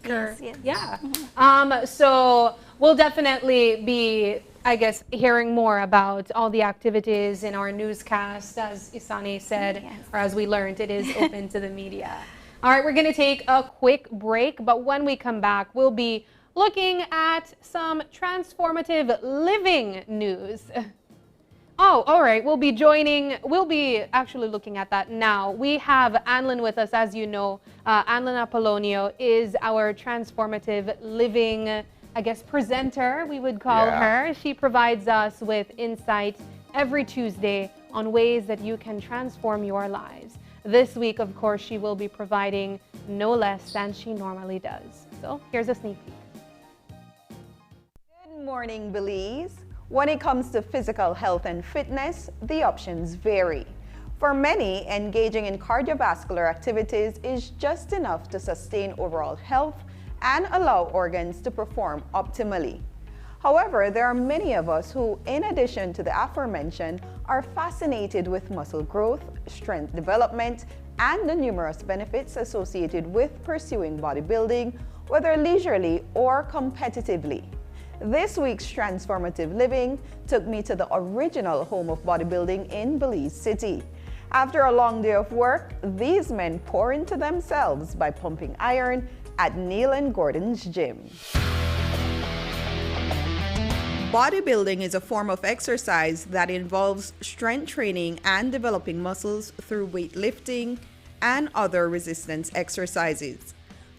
Yeah. So we'll definitely be, I guess, hearing more about all the activities in our newscast. As Isani said, or as we learned, it is open to the media. All right, we're going to take a quick break, but when we come back, we'll be looking at some transformative living news. Oh, all right, we'll be actually looking at that now. We have Anlin with us, as you know. Anlin Apollonio is our transformative living, I guess, presenter, we would call her. She provides us with insight every Tuesday on ways that you can transform your lives. This week, of course, she will be providing no less than she normally does. So here's a sneak peek. Good morning, Belize. When it comes to physical health and fitness, the options vary. For many, engaging in cardiovascular activities is just enough to sustain overall health and allow organs to perform optimally. However, there are many of us who, in addition to the aforementioned, are fascinated with muscle growth, strength development, and the numerous benefits associated with pursuing bodybuilding, whether leisurely or competitively. This week's Transformative Living took me to the original home of bodybuilding in Belize City. After a long day of work, these men pour into themselves by pumping iron at Neil and Gordon's gym. Bodybuilding is a form of exercise that involves strength training and developing muscles through weightlifting and other resistance exercises.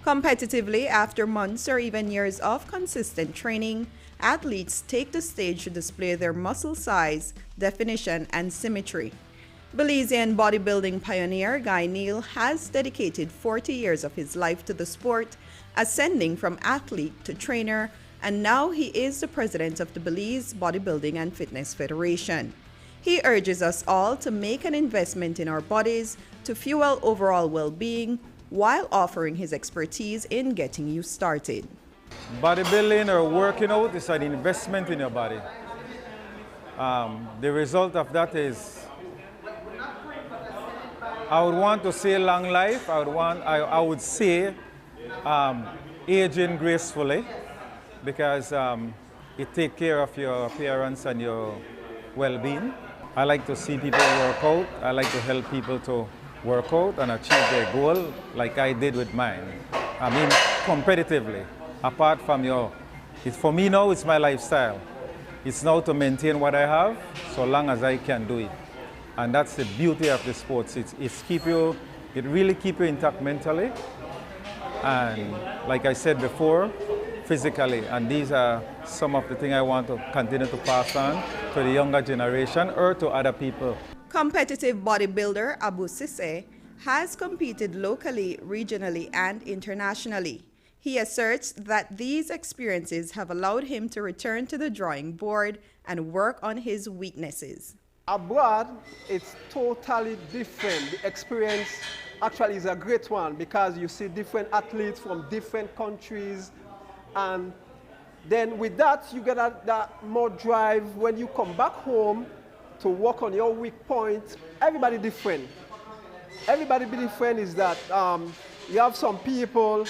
Competitively, after months or even years of consistent training, athletes take the stage to display their muscle size, definition, and symmetry. Belizean bodybuilding pioneer Guy Neal has dedicated 40 years of his life to the sport, ascending from athlete to trainer, and now he is the president of the Belize Bodybuilding and Fitness Federation. He urges us all to make an investment in our bodies to fuel overall well-being, while offering his expertise in getting you started. Bodybuilding or working out is an investment in your body. The result of that is I would want to say long life. I would say aging gracefully, because it takes care of your appearance and your well-being. I like to see people work out. I like to help people to work out and achieve their goal like I did with mine. I mean, competitively, apart from for me now, it's my lifestyle. It's now to maintain what I have so long as I can do it. And that's the beauty of the sports. It really keeps you intact mentally. And like I said before, physically. And these are some of the things I want to continue to pass on to the younger generation or to other people. Competitive bodybuilder Abu Sisse has competed locally, regionally, and internationally. He asserts that these experiences have allowed him to return to the drawing board and work on his weaknesses. Abroad, it's totally different. The experience actually is a great one because you see different athletes from different countries, and then with that, you get that more drive when you come back home to work on your weak point. Everybody different. Everybody be different is that you have some people,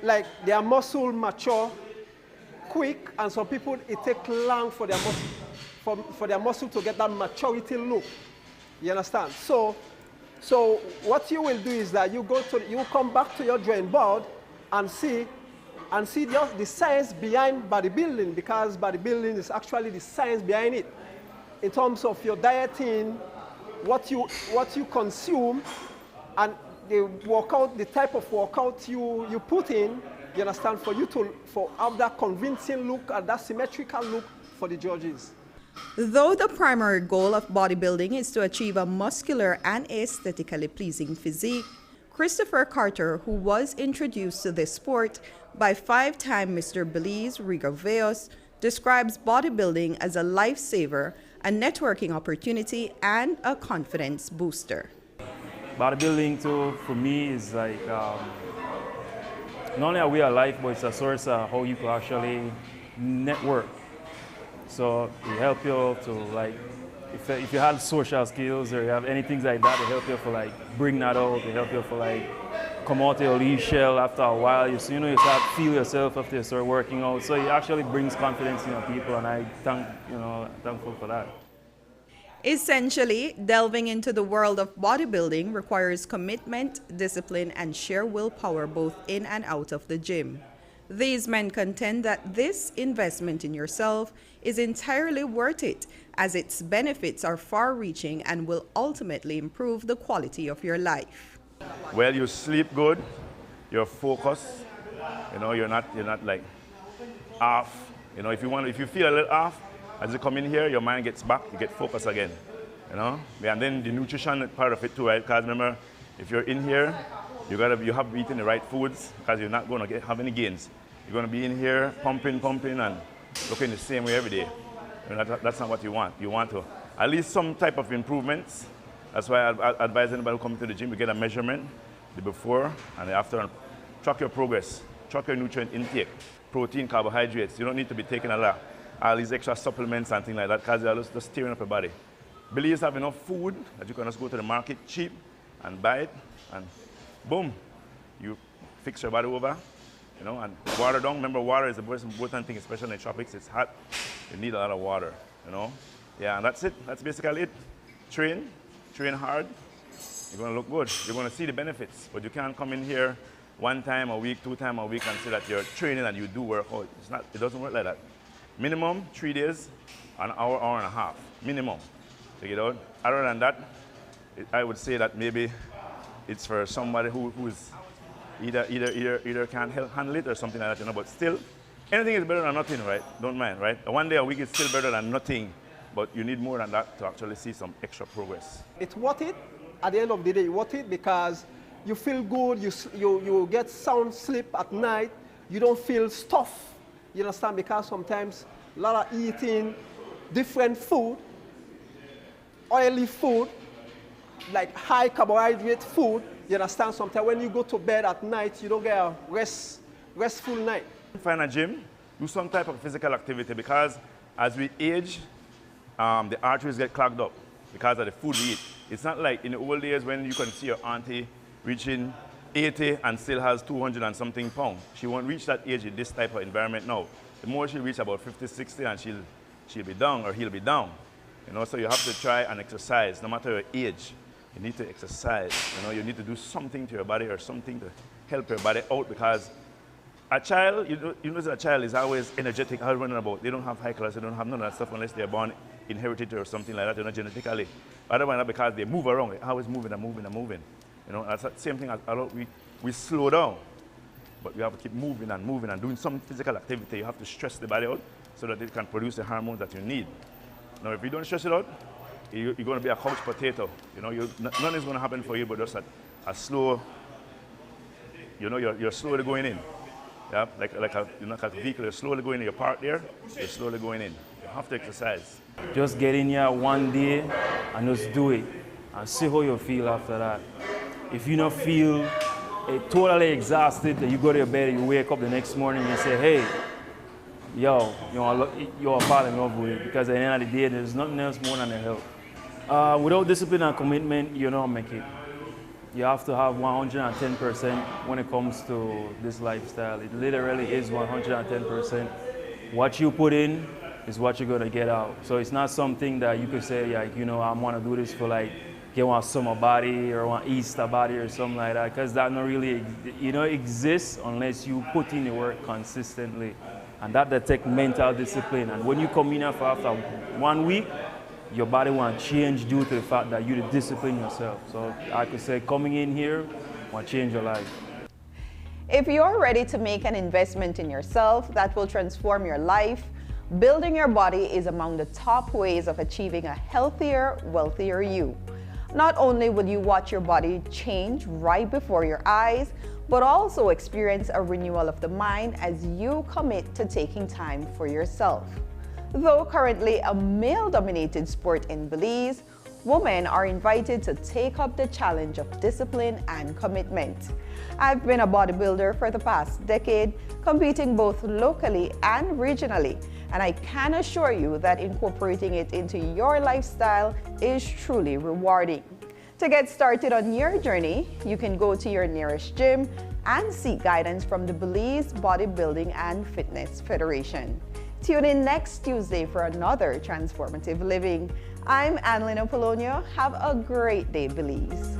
like their muscle mature quick, and some people it takes long for their muscle to get that maturity look. You understand? So what you will do is that you come back to your drawing board and see the science behind bodybuilding, because bodybuilding is actually the science behind it. In terms of your dieting, what you consume, and the type of workout you put in, you understand, for have that convincing look and that symmetrical look for the judges. Though the primary goal of bodybuilding is to achieve a muscular and aesthetically pleasing physique, Christopher Carter, who was introduced to this sport by five-time Mr. Belize Rigoveos, describes bodybuilding as a lifesaver, a networking opportunity, and a confidence booster. Bodybuilding, too, for me, is like not only a way of life, but it's a source of how you can actually network. So it helps you to, like, if you have social skills or you have any things like that, it helps you for, like, bring that out. It helps you for, like, come out of your leash shell after a while. You start to feel yourself after you start working out. So it actually brings confidence in your people, and I thankful for that. Essentially, delving into the world of bodybuilding requires commitment, discipline, and sheer willpower both in and out of the gym. These men contend that this investment in yourself is entirely worth it, as its benefits are far-reaching and will ultimately improve the quality of your life. Well, you sleep good, you're focused, you're not like off. If you feel a little off, as you come in here, your mind gets back, you get focused again, And then the nutrition part of it too, right? Because remember, if you're in here, you have to be eating the right foods, because you're not going to have any gains. You're going to be in here pumping, and looking the same way every day. That's not what you want. You want to at least some type of improvements. That's why I advise anybody who comes to the gym to get a measurement, the before and the after, and track your progress, track your nutrient intake, protein, carbohydrates. You don't need to be taking all these extra supplements and things like that, because they're just tearing up your body. Believe you have enough food that you can just go to the market cheap and buy it, and boom, you fix your body over, and water down. Remember, water is the most important thing, especially in the tropics. It's hot. You need a lot of water, Yeah, and that's it. That's basically it. Train hard. You're going to look good. You're going to see the benefits. But you can't come in here 1 time a week, 2 times a week and say that you're training and you do work out. It doesn't work like that. Minimum 3 days, an hour, hour and a half. Minimum. Take it out. Other than that, I would say that maybe it's for somebody who's either can't handle it or something like that, But still, anything is better than nothing, right? Don't mind, right? 1 day a week is still better than nothing. But you need more than that to actually see some extra progress. It's worth it. At the end of the day, worth it because you feel good, you get sound sleep at night, you don't feel stuffed, you understand, because sometimes a lot of eating different food, oily food, like high carbohydrate food, you understand, sometimes when you go to bed at night, you don't get a restful night. Find a gym, do some type of physical activity, because as we age, the arteries get clogged up because of the food we eat. It's not like in the old days when you can see your auntie reaching 80 and still has 200 and something pounds. She won't reach that age in this type of environment now. The more she reaches about 50, 60 and she'll be down or he'll be down. You know, so you have to try and exercise no matter your age. You need to exercise. You know, you need to do something to your body or something to help your body out, because a child, you know, a child is always energetic, always running about. They don't have high class, they don't have none of that stuff unless they're born inherited or something like that, you know, genetically. Otherwise, because they move around, they're always moving and moving and moving. You know, that's the same thing as we slow down, but we have to keep moving and moving and doing some physical activity. You have to stress the body out so that it can produce the hormones that you need. Now, if you don't stress it out, you're going to be a couch potato. You know, none is going to happen for you, but just a slow, you know, you're slowly going in. Yeah, like a vehicle, you're slowly going in. You're parked there, you're slowly going in. You have to exercise. Just get in here one day and just do it and see how you feel after that. If you don't feel totally exhausted, then you go to your bed, you wake up the next morning and you say, hey, yo, you're falling in love with it, because at the end of the day, there's nothing else more than the health. Without discipline and commitment, you don't make it. You have to have 110% when it comes to this lifestyle. It literally is 110%. What you put in is what you're gonna get out. So it's not something that you could say, like, you know, I wanna do this for like, get one summer body or one Easter body or something like that, because that not really, you know, exists unless you put in the work consistently. And that takes mental discipline. And when you come in here for after 1 week, your body won't change due to the fact that you discipline yourself. So I could say coming in here will change your life. If you're ready to make an investment in yourself that will transform your life, building your body is among the top ways of achieving a healthier, wealthier you. Not only will you watch your body change right before your eyes, but also experience a renewal of the mind as you commit to taking time for yourself. Though currently a male-dominated sport in Belize, women are invited to take up the challenge of discipline and commitment. I've been a bodybuilder for the past decade, competing both locally and regionally, and I can assure you that incorporating it into your lifestyle is truly rewarding. To get started on your journey, you can go to your nearest gym and seek guidance from the Belize Bodybuilding and Fitness Federation. Tune in next Tuesday for another Transformative Living. I'm Annalyn Apolonio. Have a great day, Belize.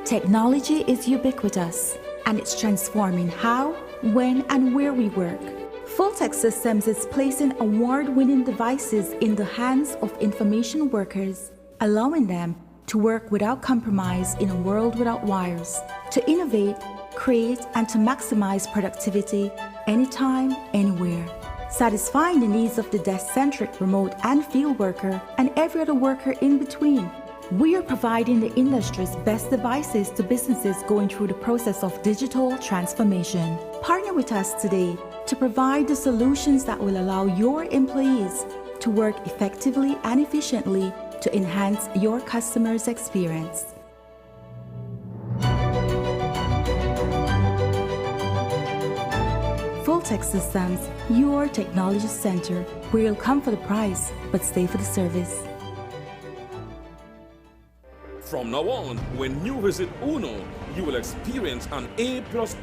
Technology is ubiquitous, and it's transforming how, when, and where we work. Fulltech Systems is placing award-winning devices in the hands of information workers, allowing them to work without compromise in a world without wires, to innovate, create, and to maximize productivity anytime, anywhere. Satisfying the needs of the desk-centric remote and field worker and every other worker in between. We are providing the industry's best devices to businesses going through the process of digital transformation. Partner with us today to provide the solutions that will allow your employees to work effectively and efficiently to enhance your customers' experience. Fulltech Systems, your technology center, where you'll come for the price, but stay for the service. From now on, when you visit Uno, you will experience an A+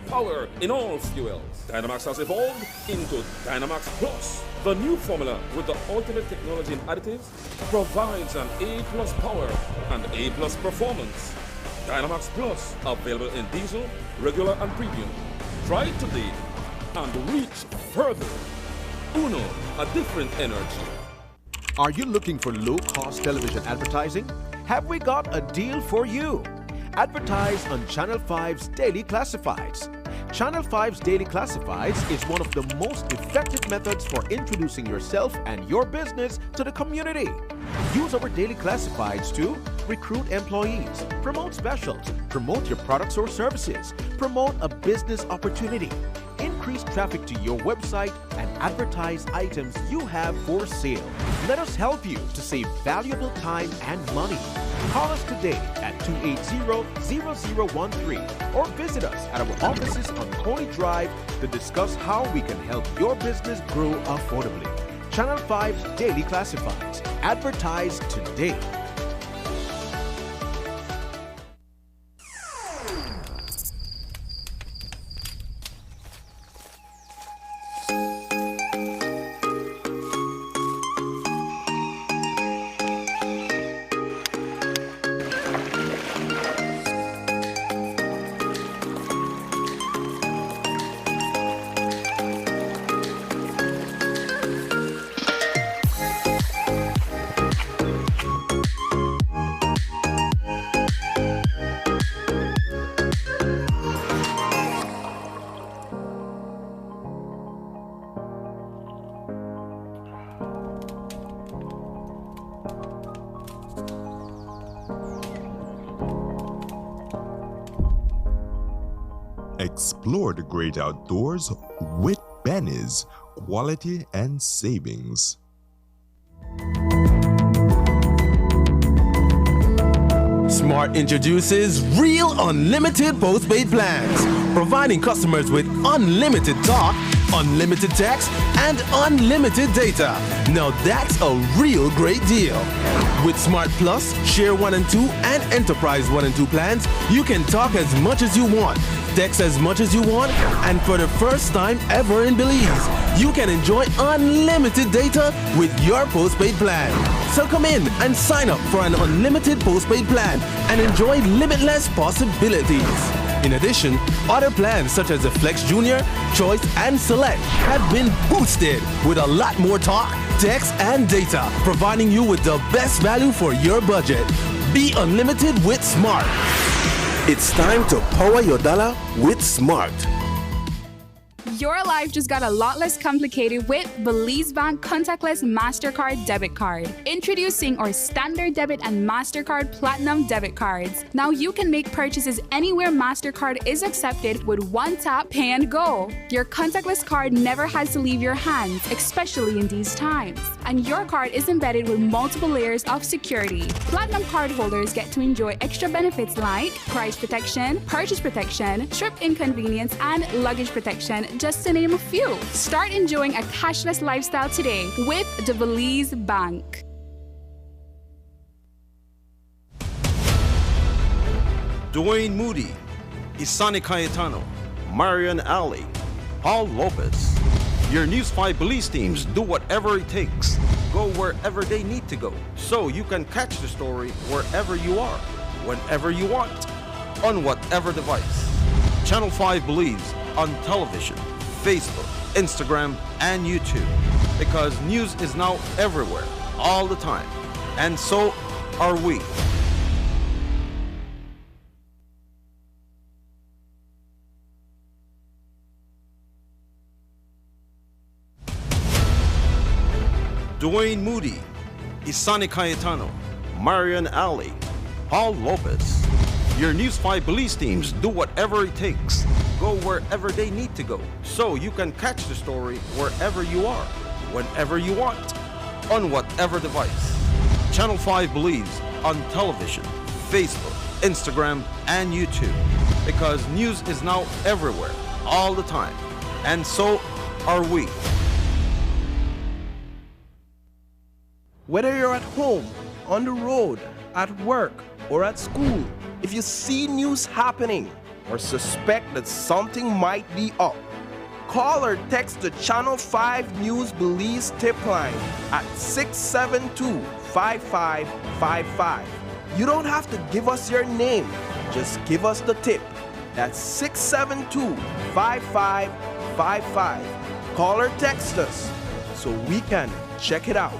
power in all fuels. Dynamax has evolved into Dynamax Plus. The new formula with the ultimate technology and additives provides an A+ power and A+ performance. Dynamax Plus, available in diesel, regular and premium. Try it today and reach further. Uno, a different energy. Are you looking for low-cost television advertising? Have we got a deal for you? Advertise on Channel 5's Daily Classifieds. Channel 5's Daily Classifieds is one of the most effective methods for introducing yourself and your business to the community. Use our Daily Classifieds to recruit employees, promote specials, promote your products or services, promote a business opportunity, increase traffic to your website and advertise items you have for sale. Let us help you to save valuable time and money. Call us today at 280-0013 or visit us at our offices on Coney Drive to discuss how we can help your business grow affordably. Channel 5's Daily Classifieds. Advertise today. Explore the great outdoors with Benny's Quality and Savings. Smart introduces Real Unlimited Postpaid Plans, providing customers with unlimited talk, unlimited text, and unlimited data. Now that's a real great deal. With Smart Plus, Share 1 and 2, and Enterprise 1 and 2 plans, you can talk as much as you want, text as much as you want, and for the first time ever in Belize, you can enjoy unlimited data with your postpaid plan. So come in and sign up for an unlimited postpaid plan and enjoy limitless possibilities. In addition, other plans such as the Flex Junior, Choice, and Select have been boosted with a lot more talk, text, and data, providing you with the best value for your budget. Be unlimited with Smart. It's time to power your dollar with Smart. Your life just got a lot less complicated with Belize Bank Contactless MasterCard Debit Card. Introducing our Standard Debit and MasterCard Platinum Debit Cards. Now you can make purchases anywhere MasterCard is accepted with one tap, pay and go. Your contactless card never has to leave your hands, especially in these times. And your card is embedded with multiple layers of security. Platinum card holders get to enjoy extra benefits like price protection, purchase protection, trip inconvenience, and luggage protection, just to name a few. Start enjoying a cashless lifestyle today with the Belize Bank. Dwayne Moody, Isani Cayetano, Marian Ali, Paul Lopez. Your News 5 Belize teams do whatever it takes. Go wherever they need to go, so you can catch the story wherever you are, whenever you want, on whatever device. Channel 5 Belize on television, Facebook, Instagram, and YouTube. Because news is now everywhere, all the time. And so are we. Dwayne Moody, Isani Cayetano, Marian Ali, Paul Lopez. Your News 5 Belize teams do whatever it takes. Go wherever they need to go, so you can catch the story wherever you are, whenever you want, on whatever device. Channel 5 Belize on television, Facebook, Instagram, and YouTube. Because news is now everywhere, all the time. And so are we. Whether you're at home, on the road, at work, or at school, if you see news happening or suspect that something might be up, call or text the Channel 5 News Belize tip line at 672-5555. You don't have to give us your name, just give us the tip. That's 672-5555. Call or text us so we can check it out.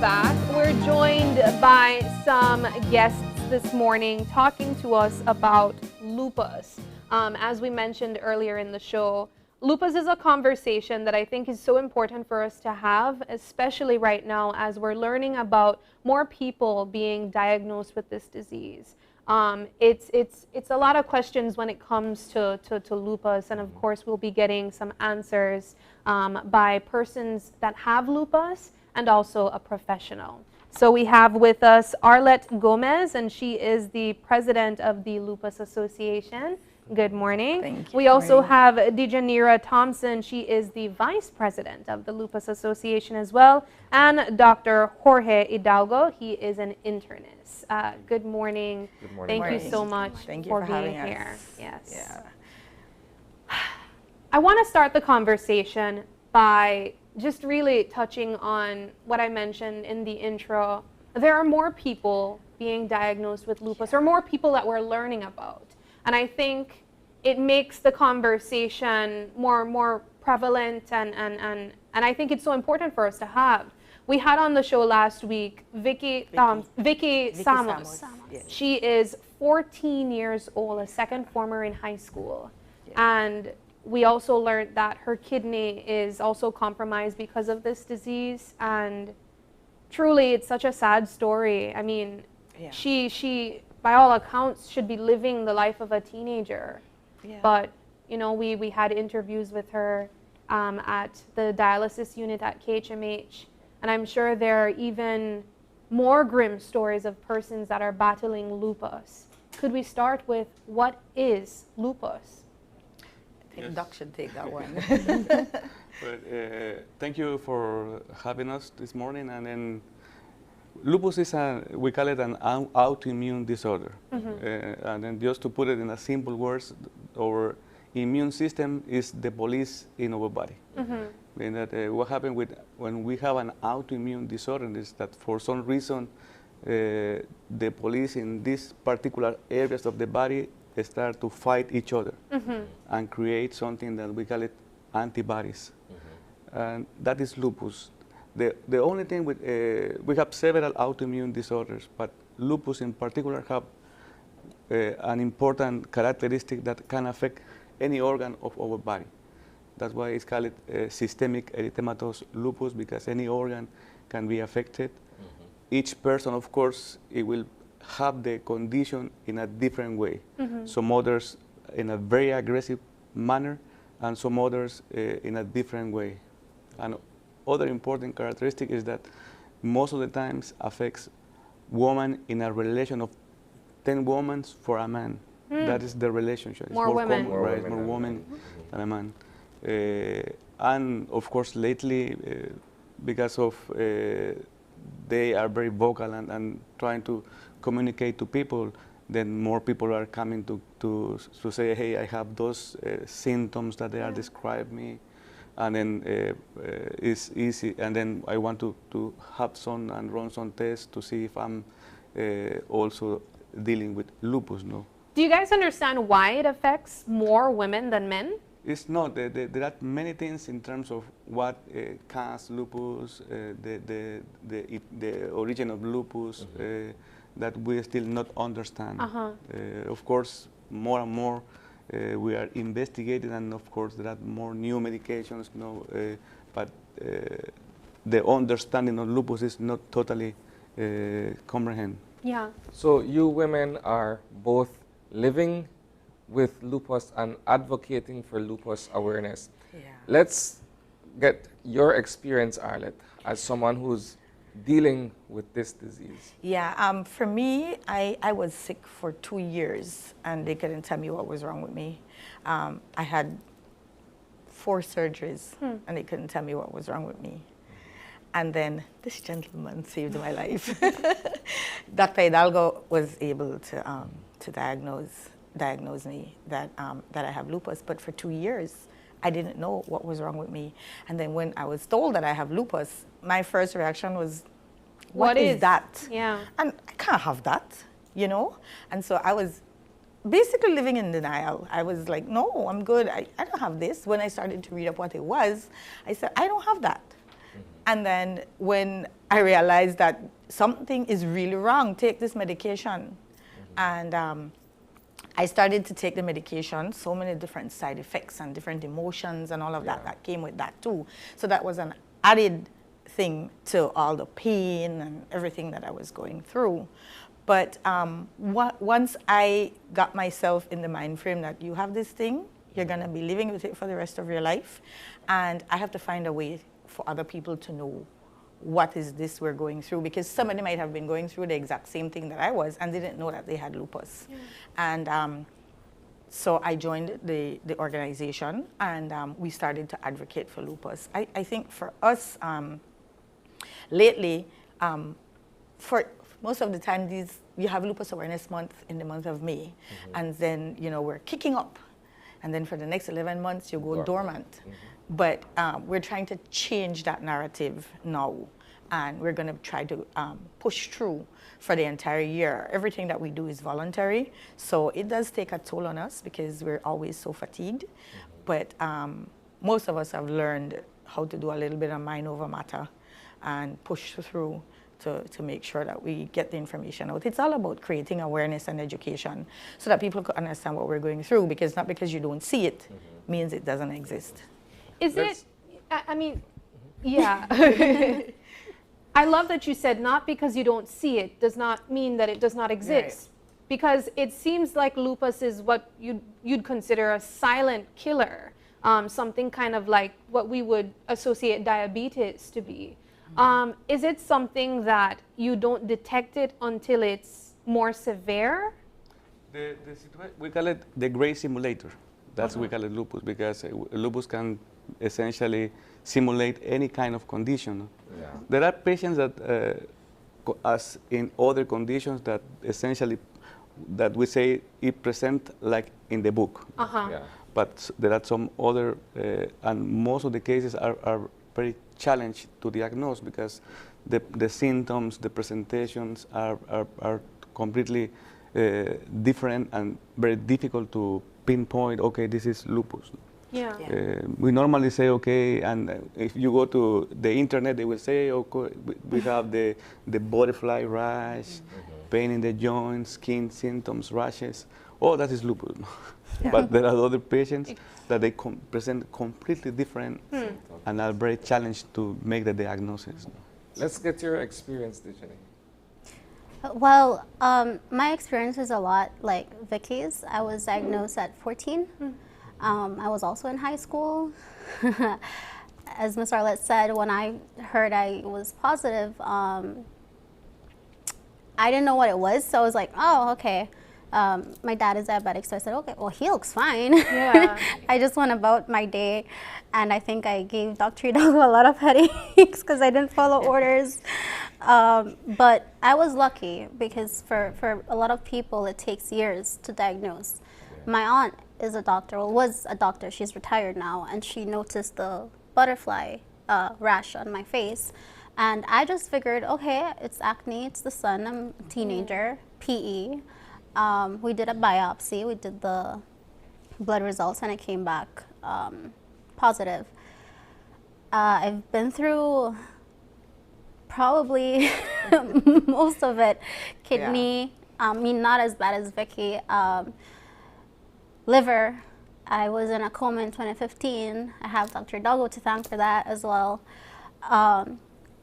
Back. We're joined by some guests this morning talking to us about lupus. As we mentioned earlier in the show, lupus is a conversation that I think is so important for us to have, especially right now as we're learning about more people being diagnosed with this disease. It's a lot of questions when it comes to lupus, and of course we'll be getting some answers by persons that have lupus and also a professional. So we have with us Arlette Gomez, and she is the president of the Lupus Association. Good morning. Thank you. We also have Dejanira Thompson. She is the vice president of the Lupus Association as well. And Dr. Jorge Hidalgo, he is an internist. Good morning. Good morning. Thank you so much Thank you for for being having here. us. Yes. Yeah. I want to start the conversation by just really touching on what I mentioned in the intro. There are more people being diagnosed with lupus, or more people that we're learning about. And I think it makes the conversation more prevalent, and I think it's so important for us to have. We had on the show last week Vicky Samos. Yes. She is 14 years old, a second former in high school. And we also learned that her kidney is also compromised because of this disease. And truly, it's such a sad story. I mean, she by all accounts, should be living the life of a teenager. Yeah. But, you know, we had interviews with her at the dialysis unit at KHMH. And I'm sure there are even more grim stories of persons that are battling lupus. Could we start with what is lupus? I think Doc should take that one. Thank you for having us this morning. And then lupus is we call it an autoimmune disorder. And then just to put it in a simple words, our immune system is the police in our body. And that what happens when we have an autoimmune disorder is that for some reason the police in these particular areas of the body start to fight each other and create something that we call it antibodies. And that is lupus. The only thing with, we have several autoimmune disorders, but lupus in particular have an important characteristic that can affect any organ of our body. That's why it's called systemic erythematous lupus, because any organ can be affected. Each person, of course, it will have the condition in a different way. Some others in a very aggressive manner, and some others in a different way. And other important characteristic is that most of the times affects women in a relation of 10 women for a man. That is the relationship. It's More women. Common, right? More women than a man. And of course lately, because of they are very vocal and trying to communicate to people, then more people are coming to say, hey, I have those symptoms that they are describing me, and then it's easy, and then I want to have some and run some tests to see if I'm also dealing with lupus, no? Do you guys understand why it affects more women than men? It's not. There are many things in terms of what causes lupus, the origin of lupus, that we still not understand. Of course, more and more we are investigating, and of course there are more new medications, but the understanding of lupus is not totally comprehended. Yeah. So you women are both living with lupus and advocating for lupus awareness. Yeah. Let's get your experience, Arlette, as someone who's dealing with this disease. Yeah, for me, I was sick for 2 years, and they couldn't tell me what was wrong with me. I had 4 surgeries, and they couldn't tell me what was wrong with me. And then this gentleman saved my life. Dr. Hidalgo was able to diagnose me that I have lupus, but for 2 years, I didn't know what was wrong with me. And then when I was told that I have lupus, my first reaction was, what is that? Yeah. And I can't have that, you know? And so I was basically living in denial. I was like, no, I'm good. I don't have this. When I started to read up what it was, I said, I don't have that. And then when I realized that something is really wrong, take this medication, And I started to take the medication, so many different side effects and different emotions and all of that came with that too. So that was an added thing to all the pain and everything that I was going through. But once I got myself in the mind frame that you have this thing, you're going to be living with it for the rest of your life, and I have to find a way for other people to know what is this we're going through, because somebody might have been going through the exact same thing that I was and didn't know that they had lupus. And so I joined the organization, and we started to advocate for lupus. I think for us, lately, for most of the time, you have Lupus Awareness Month in the month of May, and then we're kicking up, and then for the next 11 months you go dormant. But we're trying to change that narrative now, and we're going to try to push through for the entire year. Everything that we do is voluntary, so it does take a toll on us because we're always so fatigued. But most of us have learned how to do a little bit of mind over matter and push through to make sure that we get the information out. It's all about creating awareness and education so that people can understand what we're going through, because not because you don't see it means it doesn't exist. Is it, I mean, yeah. I love that you said not because you don't see it does not mean that it does not exist. Right. Because it seems like lupus is what you'd consider a silent killer, something kind of like what we would associate diabetes to be. Is it something that you don't detect it until it's more severe? We call it the gray simulator. That's we call it lupus, because lupus can essentially simulate any kind of condition. Yeah. There are patients that, as in other conditions, that essentially that we say it present like in the book. Yeah. But there are some other, and most of the cases are very challenged to diagnose, because the symptoms, the presentations are completely different and very difficult to pinpoint, okay, this is lupus. Yeah. We normally say, okay, and if you go to the internet, they will say, okay, we have the butterfly rash, pain in the joints, skin symptoms, rashes. Oh, that is lupus. Yeah. But there are other patients that they present completely different and are very challenged to make the diagnosis. Let's get your experience, Dijani. Well, my experience is a lot like Vicky's. I was diagnosed at 14. I was also in high school. As Ms. Arlette said, when I heard I was positive, I didn't know what it was, so I was like, oh, okay. My dad is diabetic, so I said, okay, well, he looks fine. Yeah. I just went about my day, and I think I gave Dr. Hidalgo a lot of headaches because I didn't follow orders. But I was lucky, because for a lot of people, it takes years to diagnose. My aunt is a doctor, well, was a doctor, she's retired now, and she noticed the butterfly rash on my face. And I just figured, okay, it's acne, it's the sun, I'm a teenager, PE. We did a biopsy, we did the blood results, and it came back positive. I've been through probably most of it. Kidney, I mean, not as bad as Vicky. Liver, I was in a coma in 2015. I have Dr. Hidalgo to thank for that as well.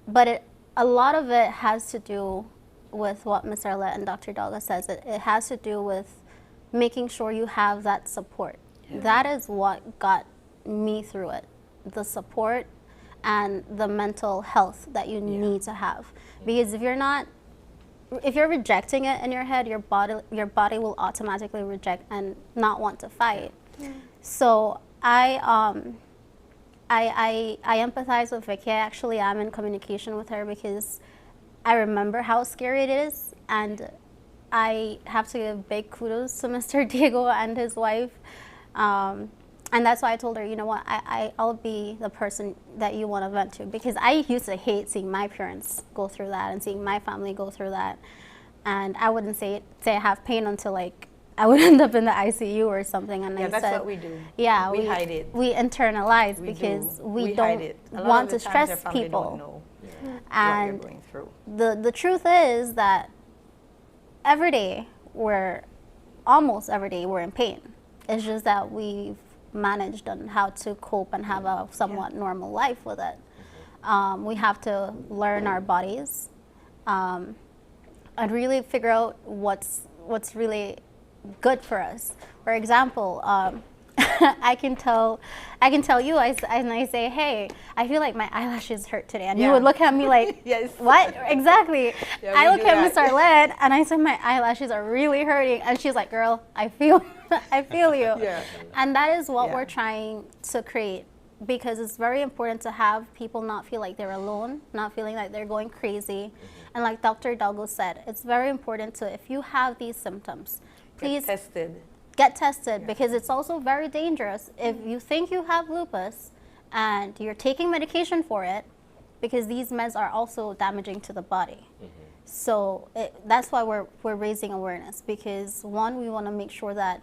But a lot of it has to do with what Ms. Arlette and Dr. Hidalgo says. It has to do with making sure you have that support. Yeah. That is what got me through it, the support and the mental health that you need to have. Because if you're rejecting it in your head, your body will automatically reject and not want to fight. Yeah. So I empathize with Vicky. I actually am in communication with her because I remember how scary it is, and I have to give big kudos to Mr. Diego and his wife. And that's why I told her, you know what, I'll be the person that you want to vent to, because I used to hate seeing my parents go through that and seeing my family go through that. And I wouldn't say I have pain until like I would end up in the ICU or something. And that's what we do. Yeah, we hide it. We internalize because we don't want to stress people. Don't know and what you're going through. The truth is that every day we're almost every day we're in pain. It's just that we've managed on how to cope and have a somewhat normal life with it. We have to learn our bodies and really figure out what's really good for us. For example, I can tell you, and I say, hey, I feel like my eyelashes hurt today. And you would look at me like, yes. What? Exactly. Yeah, I look at that. Miss Arlette and I say, my eyelashes are really hurting. And she's like, girl, I feel you. Yeah. And that is what we're trying to create, because it's very important to have people not feel like they're alone, not feeling like they're going crazy. And like Dr. Hidalgo said, it's very important to, if you have these symptoms, please get tested, because it's also very dangerous if you think you have lupus and you're taking medication for it, because these meds are also damaging to the body. So that's why we're raising awareness, because one, we want to make sure that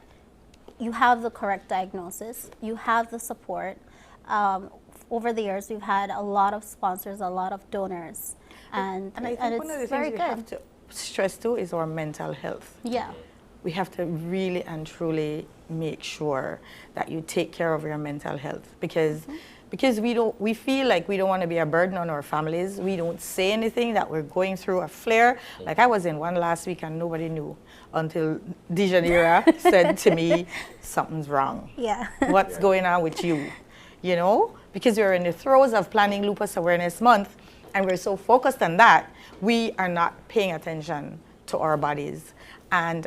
you have the correct diagnosis, you have the support. Over the years, we've had a lot of sponsors, a lot of donors, and I think it's one of the very things good. we have to stress too is our mental health. Yeah. We have to really and truly make sure that you take care of your mental health, because we feel like we don't want to be a burden on our families. We don't say anything that we're going through a flare. Like I was in one last week and nobody knew until Dejanira said to me, something's wrong. Yeah. What's going on with you? You know, because we're in the throes of planning Lupus Awareness Month and we're so focused on that, we are not paying attention to our bodies. And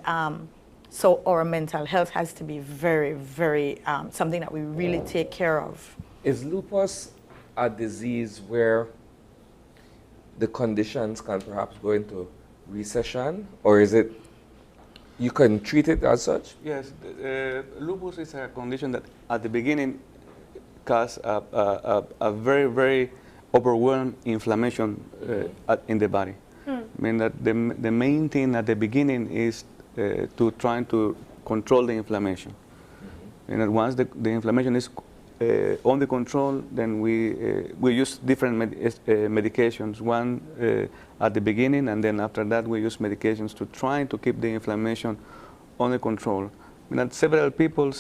so our mental health has to be very, very something that we really take care of. Is lupus a disease where the conditions can perhaps go into recession, or is it you can treat it as such? Yes, lupus is a condition that at the beginning causes a very, very overwhelmed inflammation in the body. I mean that the main thing at the beginning is to try to control the inflammation. And that once the inflammation is under control, then we use different medications. One at the beginning, and then after that we use medications to try to keep the inflammation under control. And that several people,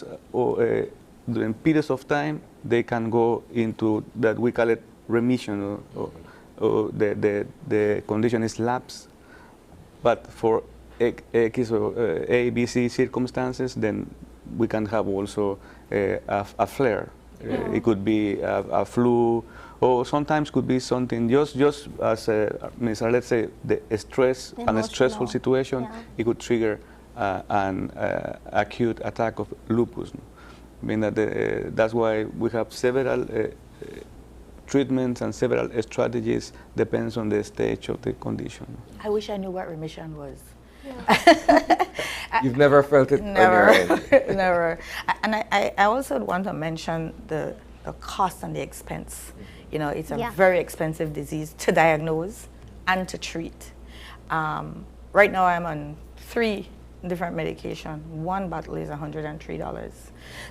during periods of time, they can go into that we call it remission, or the condition is lapse. But for X or A, B, C circumstances, then we can have also a flare. It could be a flu, or sometimes could be something just as let's say the stress and a stressful situation. It could trigger an acute attack of lupus. I mean that's why we have several treatments and several strategies, depends on the stage of the condition. I wish I knew what remission was. You've never felt it? Never, never. And I also want to mention the cost and the expense. You know, it's a very expensive disease to diagnose and to treat. Right now I'm on 3 different medication. One bottle is $103.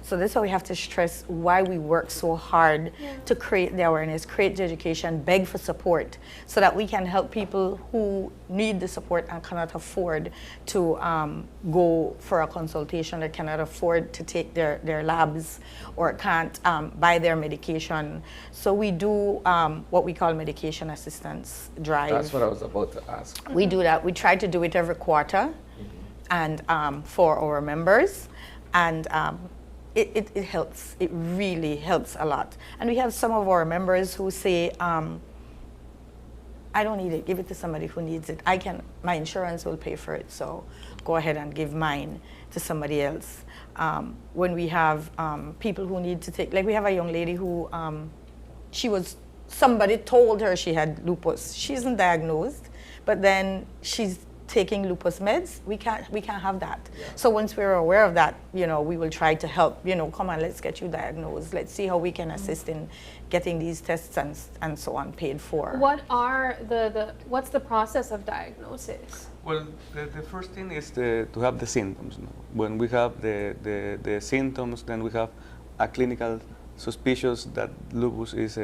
So this is why we have to stress why we work so hard to create the awareness, create the education, beg for support, so that we can help people who need the support and cannot afford to go for a consultation, or cannot afford to take their labs, or can't buy their medication. So we do what we call medication assistance drive. That's what I was about to ask. We do that. We try to do it every quarter, and for our members, and it helps. It really helps a lot. And we have some of our members who say, I don't need it, give it to somebody who needs it. My insurance will pay for it, so go ahead and give mine to somebody else. When we have people who need to take, like we have a young lady who, somebody told her she had lupus. She isn't diagnosed, but then she's taking lupus meds. We can't have that. So once we're aware of that, you know, we will try to help, you know, come on, let's get you diagnosed. Let's see how we can assist in getting these tests and so on paid for. What are what's the process of diagnosis? Well, the first thing is to have the symptoms. When we have the symptoms, then we have a clinical suspicious that lupus is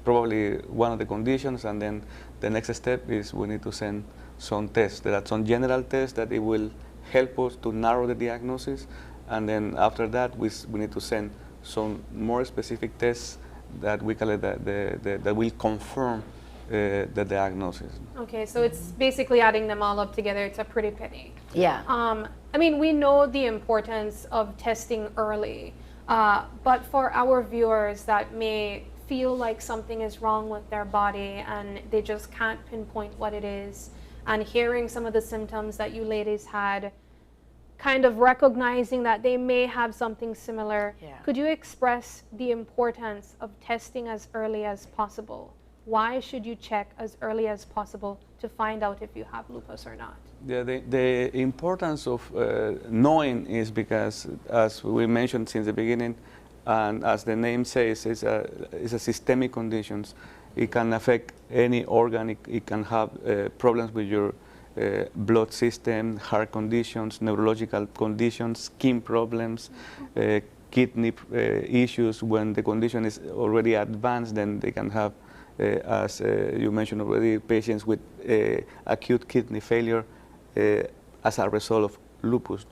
probably one of the conditions, and then the next step is we need to send some tests. There are some general tests that it will help us to narrow the diagnosis, and then after that we need to send some more specific tests that we call it that will confirm the diagnosis. Okay, so it's basically adding them all up together. It's a pretty penny. Yeah. I mean, we know the importance of testing early, but for our viewers that may feel like something is wrong with their body and they just can't pinpoint what it is, and hearing some of the symptoms that you ladies had, kind of recognizing that they may have something similar, could you express the importance of testing as early as possible? Why should you check as early as possible to find out if you have lupus or not? Yeah, the importance of knowing is because, as we mentioned since the beginning, and as the name says, it's a systemic condition. It can affect any organ. It can have problems with your blood system, heart conditions, neurological conditions, skin problems, kidney issues. When the condition is already advanced, then they can have, as you mentioned already, patients with acute kidney failure as a result of lupus.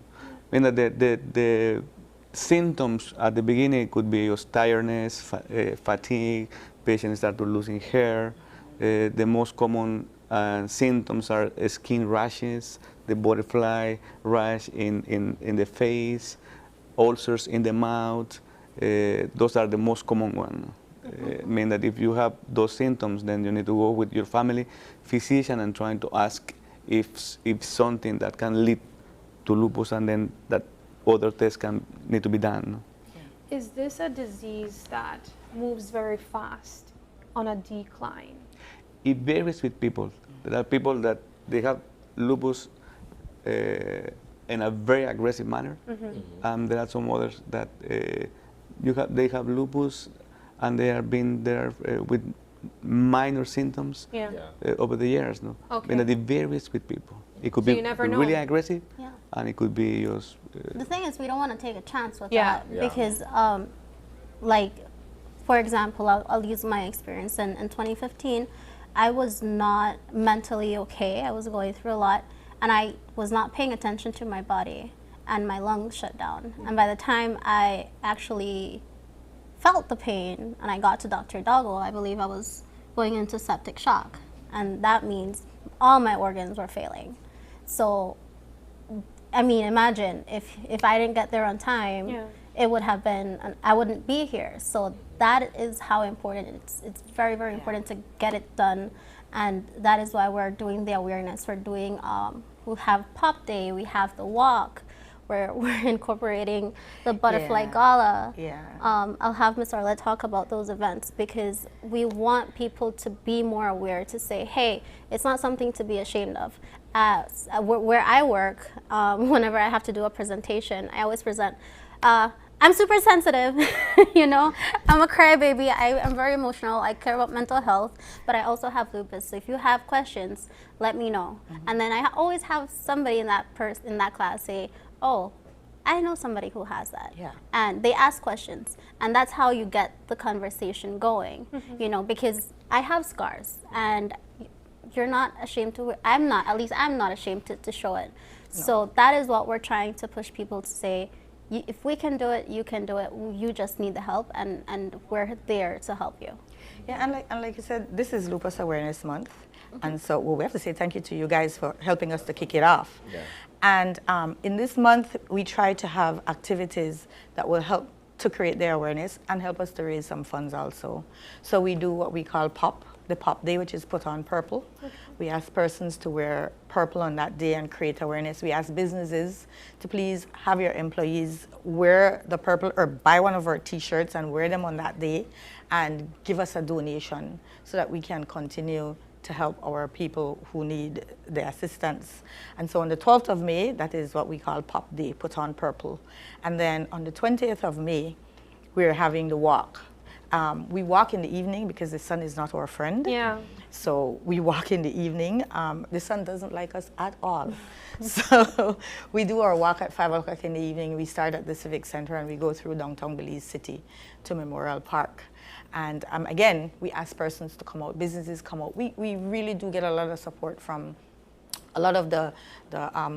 I mean, the symptoms at the beginning could be just tiredness, fatigue, patients start to losing hair. The most common symptoms are skin rashes, the butterfly rash in the face, ulcers in the mouth. Those are the most common ones. I mean that if you have those symptoms, then you need to go with your family physician and trying to ask if something that can lead to lupus, and then that other tests can need to be done. Is this a disease that moves very fast on a decline? It varies with people. There are people that they have lupus in a very aggressive manner. There are some others that they have lupus and they have been there with minor symptoms over the years. No? Okay. And it varies with people. It could So be you never know. really aggressive, Yeah. and it could be just. The thing is, we don't want to take a chance with Yeah. that because, like, for example, I'll use my experience. In 2015, I was not mentally okay. I was going through a lot, and I was not paying attention to my body, and my lungs shut down. And by the time I actually felt the pain and I got to Dr. Doggo, I believe I was going into septic shock, and that means all my organs were failing. So, I mean, imagine if I didn't get there on time, it would have been, I wouldn't be here. So that is how important it is. It's very, very important to get it done. And that is why we're doing the awareness. We're doing, we have Pop Day, we have the walk, we're incorporating the Butterfly Gala. I'll have Ms. Arlette talk about those events because we want people to be more aware, to say, hey, it's not something to be ashamed of. Where I work, whenever I have to do a presentation, I always present, I'm super sensitive, you know, I'm a crybaby, I'm very emotional, I care about mental health, but I also have lupus, so if you have questions, let me know. And then I always have somebody in that class say, oh, I know somebody who has that. And they ask questions, and that's how you get the conversation going, you know, because I have scars, and you're not ashamed to, I'm not ashamed to show it. No. So that is what we're trying to push people to say, if we can do it, you can do it. You just need the help, and we're there to help you. Yeah, and like you said, this is Lupus Awareness Month, and so we have to say thank you to you guys for helping us to kick it off. And in this month, we try to have activities that will help to create their awareness and help us to raise some funds also. So we do what we call the Pop Day, which is put on purple. We ask persons to wear purple on that day and create awareness. We ask businesses to please have your employees wear the purple or buy one of our t-shirts and wear them on that day and give us a donation so that we can continue to help our people who need the assistance. And so on the 12th of May, that is what we call Pop Day, put on purple. And then on the 20th of May, we're having the walk. We walk in the evening because the sun is not our friend. So we walk in the evening. The sun doesn't like us at all. So we do our walk at 5 o'clock in the evening. We start at the Civic Center and we go through downtown Belize City to Memorial Park. And again, we ask persons to come out, businesses come out. We really do get a lot of support from A lot of the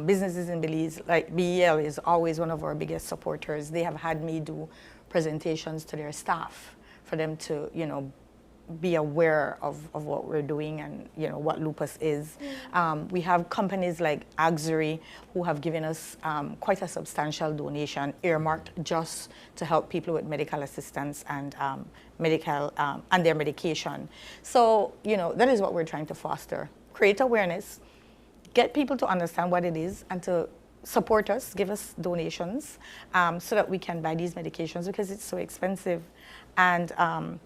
businesses in Belize, like BEL is always one of our biggest supporters. They have had me do presentations to their staff for them to, you know, be aware of what we're doing and, you know, what lupus is. We have companies like Auxiliary who have given us quite a substantial donation earmarked just to help people with medical assistance and and their medication. So, you know, that is what we're trying to foster. Create awareness, get people to understand what it is and to support us, give us donations so that we can buy these medications because it's so expensive. And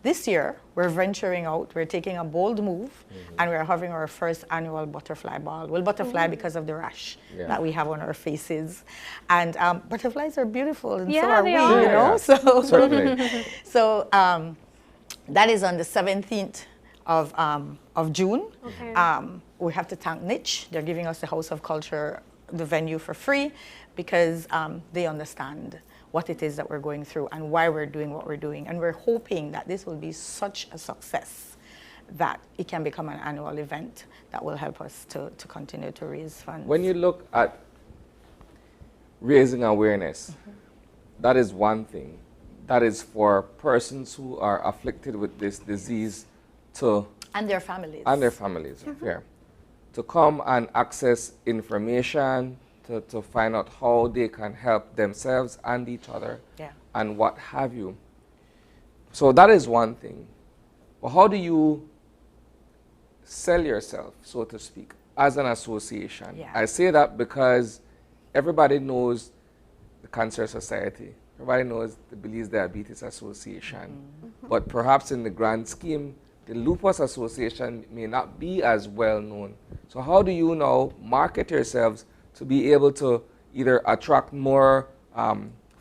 this year, we're venturing out, we're taking a bold move, and we're having our first annual butterfly ball. Well, butterfly because of the rash that we have on our faces. And butterflies are beautiful, and so are we, you know? So, certainly. So that is on the 17th of June. Okay. We have to thank Niche. They're giving us the House of Culture, the venue, for free because they understand what it is that we're going through and why we're doing what we're doing. And we're hoping that this will be such a success that it can become an annual event that will help us to continue to raise funds. When you look at raising awareness, that is one thing. That is for persons who are afflicted with this disease to... And their families. And their families, yeah. To come and access information, to find out how they can help themselves and each other, and what have you. So that is one thing. But how do you sell yourself, so to speak, as an association? Yeah. I say that because everybody knows the Cancer Society. Everybody knows the Belize Diabetes Association. But perhaps in the grand scheme, the Lupus Association may not be as well known. So how do you now market yourselves to be able to either attract more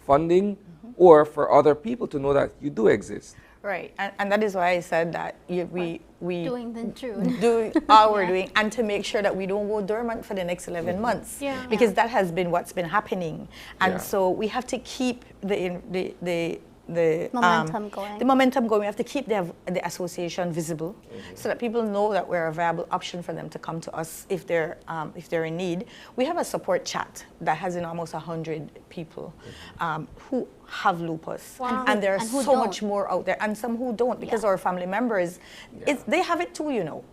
funding or for other people to know that you do exist? Right, and that is why I said that we doing the June. Do all we're doing, and to make sure that we don't go dormant for the next 11 months, because that has been what's been happening, and so we have to keep the momentum going. The momentum going. We have to keep the association visible, so that people know that we're a viable option for them to come to us if they're in need. We have a support chat that has in almost 100 people who have lupus, and there's so much more out there, and some who don't because our family members, they have it too, you know.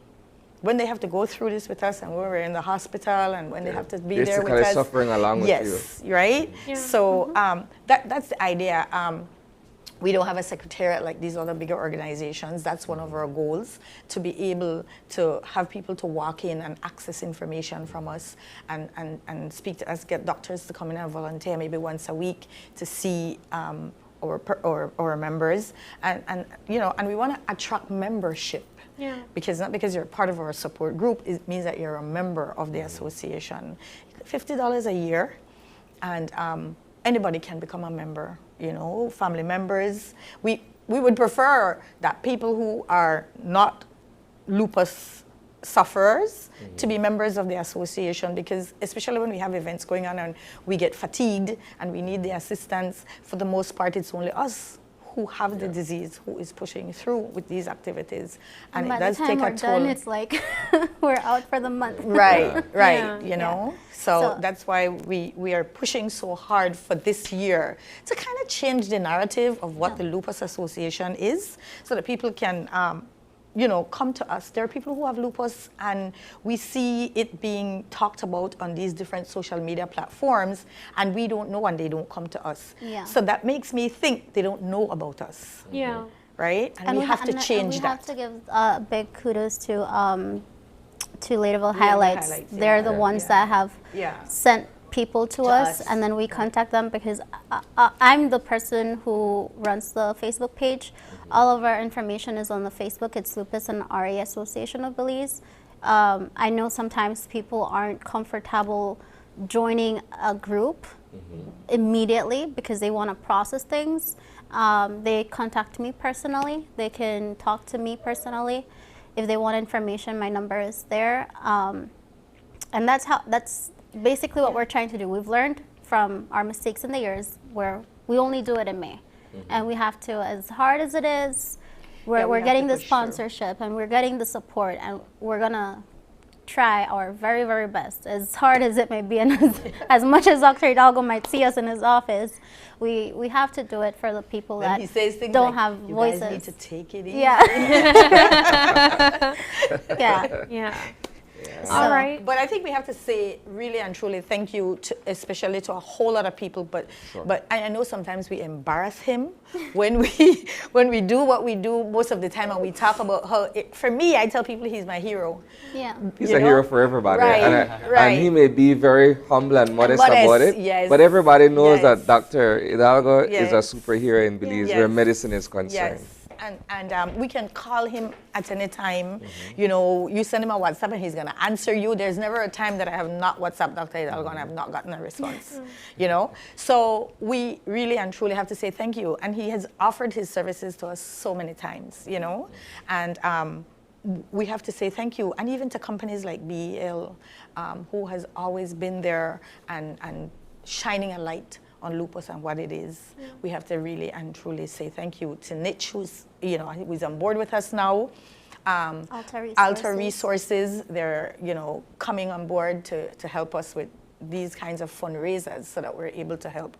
When they have to go through this with us, and when we're in the hospital, and when they have to be there with us, suffering along with you. Yes, right. So that's the idea. We don't have a secretariat like these other bigger organizations. That's one of our goals, to be able to have people to walk in and access information from us and speak to us, get doctors to come in and volunteer maybe once a week to see our members. And you know, and we want to attract membership. Yeah. Because not because you're part of our support group, it means that you're a member of the association. $50 a year, and anybody can become a member. You know, family members. We would prefer that people who are not lupus sufferers to be members of the association, because especially when we have events going on and we get fatigued and we need the assistance, for the most part it's only us who have the disease who is pushing through with these activities, and it does take a toll. Done, it's like we're out for the month. Right, right. You know. So that's why we are pushing so hard for this year to kind of change the narrative of what the Lupus Association is, so that people can, you know, come to us. There are people who have lupus, and we see it being talked about on these different social media platforms, and we don't know, and they don't come to us. Yeah. So that makes me think they don't know about us. Yeah. Right? And we have to change that. We have to give big kudos to Ladeville Highlights. They're the ones that have sent people to us, and then we contact them, because I'm the person who runs the Facebook page. All of our information is on the Facebook. It's Lupus and RA Association of Belize. I know sometimes people aren't comfortable joining a group immediately because they want to process things. They contact me personally. They can talk to me personally. If they want information, my number is there. And that's basically what we're trying to do. We've learned from our mistakes in the years where we only do it in May. And we have to, as hard as it is, we're getting the sponsorship and we're getting the support, and we're gonna try our very, very best, as hard as it may be, and as much as Dr. Hidalgo might see us in his office, we have to do it for the people Then that he says things don't like, have you voices. guys need to take it easy. Yeah. Yeah. Yeah. All right. But I think we have to say really and truly thank you, especially to a whole lot of people. But I know sometimes we embarrass him when we do what we do most of the time, and we talk about how. For me, I tell people he's my hero. Yeah. He's a hero for everybody, right, and he may be very humble and modest about it. Yes. But everybody knows that Dr. Hidalgo is a superhero in Belize, Yes. where medicine is concerned. Yes. And we can call him at any time. You know, you send him a WhatsApp and he's going to answer you. There's never a time that I have not WhatsApped Dr. Hidalgo and I have not gotten a response. You know, so we really and truly have to say thank you. And he has offered his services to us so many times, you know, and we have to say thank you. And even to companies like BEL, who has always been there and shining a light on lupus and what it is. We have to really and truly say thank you to Niche, who's on board with us now. Alta Resources, they're coming on board to help us with these kinds of fundraisers so that we're able to help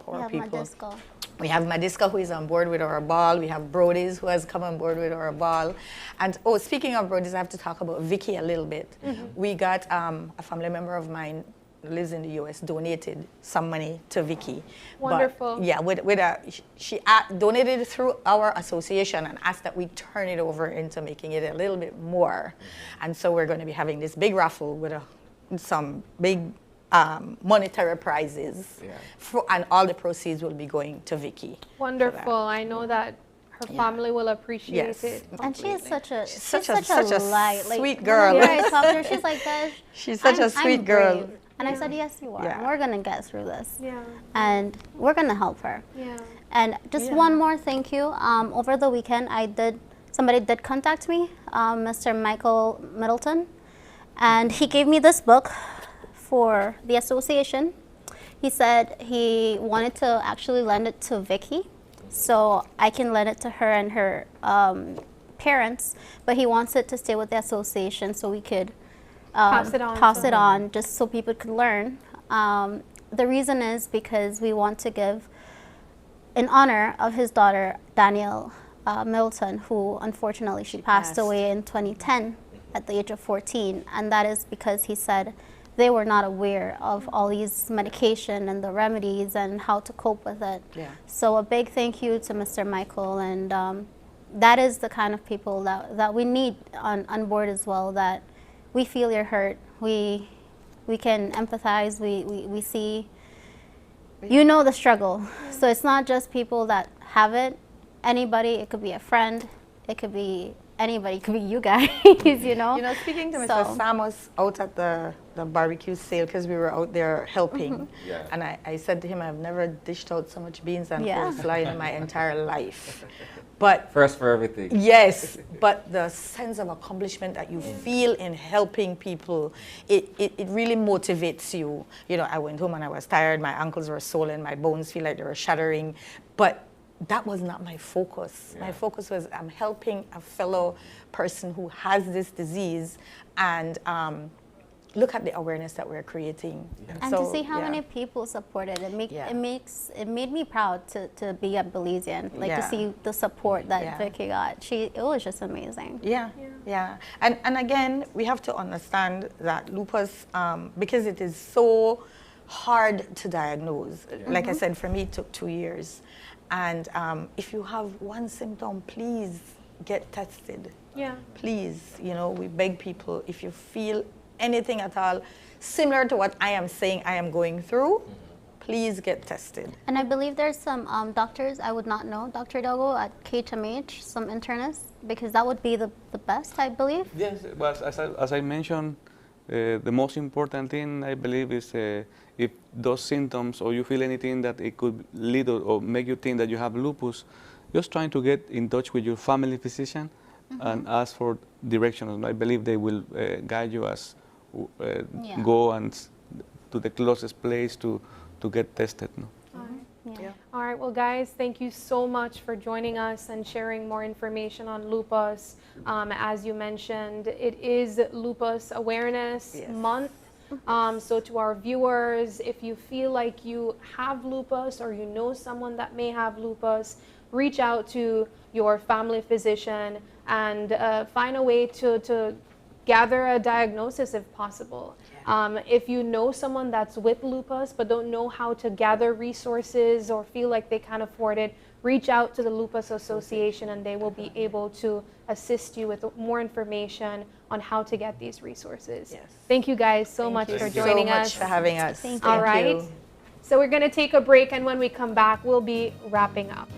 our people. Madisco. We have Madisco, who is on board with our ball. We have Brody's, who has come on board with our ball. And speaking of Brody's, I have to talk about Vicky a little bit. We got a family member of mine lives in the U.S. donated some money to Vicky. Wonderful. But, yeah, she donated it through our association and asked that we turn it over into making it a little bit more. And so we're going to be having this big raffle with some big monetary prizes, and all the proceeds will be going to Vicky. Wonderful. I know that her family will appreciate it. And she is such a light, like, sweet girl. Yeah, I talked to her. She's like that. She's such a sweet girl. Brave. And I said, yes, you are. Yeah. And we're going to get through this. Yeah. And we're going to help her. Yeah. And just one more thank you. Over the weekend, somebody did contact me, Mr. Michael Middleton. And he gave me this book for the association. He said he wanted to actually lend it to Vicky, so I can lend it to her and her parents, but he wants it to stay with the association so we could pass it on just so people could learn. The reason is because we want to give in honor of his daughter, Danielle Middleton, who unfortunately she passed away in 2010 at the age of 14, and that is because he said they were not aware of all these medication and the remedies and how to cope with it. Yeah. So a big thank you to Mr. Michael, and that is the kind of people that we need on board as well, that we feel your hurt, we can empathize, we see, the struggle. So it's not just people that have it, anybody, it could be a friend, it could be anybody, it could be you guys, Speaking to Mr. Sam was out at the barbecue sale because we were out there helping. And I said to him, I've never dished out so much beans and coleslaw in my entire life. But first for everything. Yes, but the sense of accomplishment that you feel in helping people, it really motivates you. I went home and I was tired, my ankles were swollen, my bones feel like they were shattering, but that was not my focus. My focus was I'm helping a fellow person who has this disease, and look at the awareness that we're creating. And to see how many people supported it, it made me proud to be a Belizean, to see the support that Vicky got. It was just amazing. Yeah. And again, we have to understand that lupus, because it is so hard to diagnose. Like I said, for me, it took 2 years. And if you have one symptom, please get tested. Yeah. Please, we beg people, if you feel anything at all similar to what I am saying I am going through, please get tested. And I believe there's some doctors I would not know, Dr. Hidalgo, at KHMH, some internists, because that would be the best, I believe. Yes, but as I mentioned, the most important thing I believe is if those symptoms or you feel anything that it could lead or make you think that you have lupus, just trying to get in touch with your family physician and ask for directions. I believe they will guide you as go and to the closest place to get tested. No? Yeah. All right, well, guys, thank you so much for joining us and sharing more information on lupus. As you mentioned, it is Lupus Awareness Month. So to our viewers, if you feel like you have lupus or you know someone that may have lupus, reach out to your family physician and find a way to gather a diagnosis if possible. If you know someone that's with lupus but don't know how to gather resources or feel like they can't afford it, reach out to the Lupus Association and they will be able to assist you with more information on how to get these resources. Yes. Thank you guys so much for joining us. Thank you so much for having us. Thank All you. right. So we're going to take a break, and when we come back, we'll be wrapping up.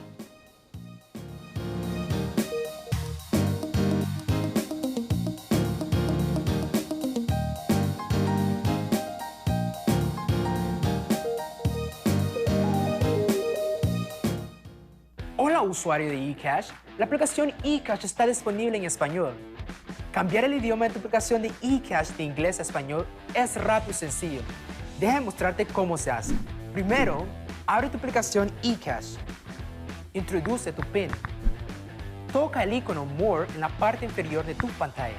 Hola usuario de eCash, la aplicación eCash está disponible en español. Cambiar el idioma de tu aplicación de eCash de inglés a español es rápido y sencillo. Déjame mostrarte cómo se hace. Primero, abre tu aplicación eCash. Introduce tu PIN. Toca el icono More en la parte inferior de tu pantalla.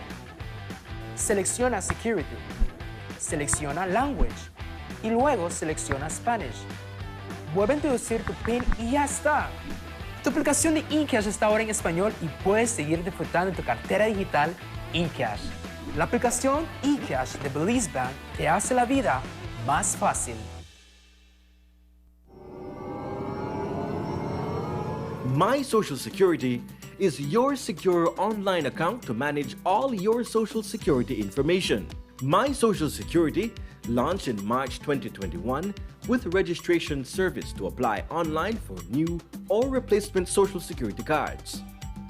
Selecciona Security. Selecciona Language. Y luego selecciona Spanish. Vuelve a introducir tu PIN y ya está. Tu aplicación de eCash está ahora en español y puedes seguir disfrutando de tu cartera digital eCash. La aplicación eCash de Belize Bank te hace la vida más fácil. My Social Security is your secure online account to manage all your Social Security information. My Social Security launched in March 2021 with registration service to apply online for new or replacement Social Security cards.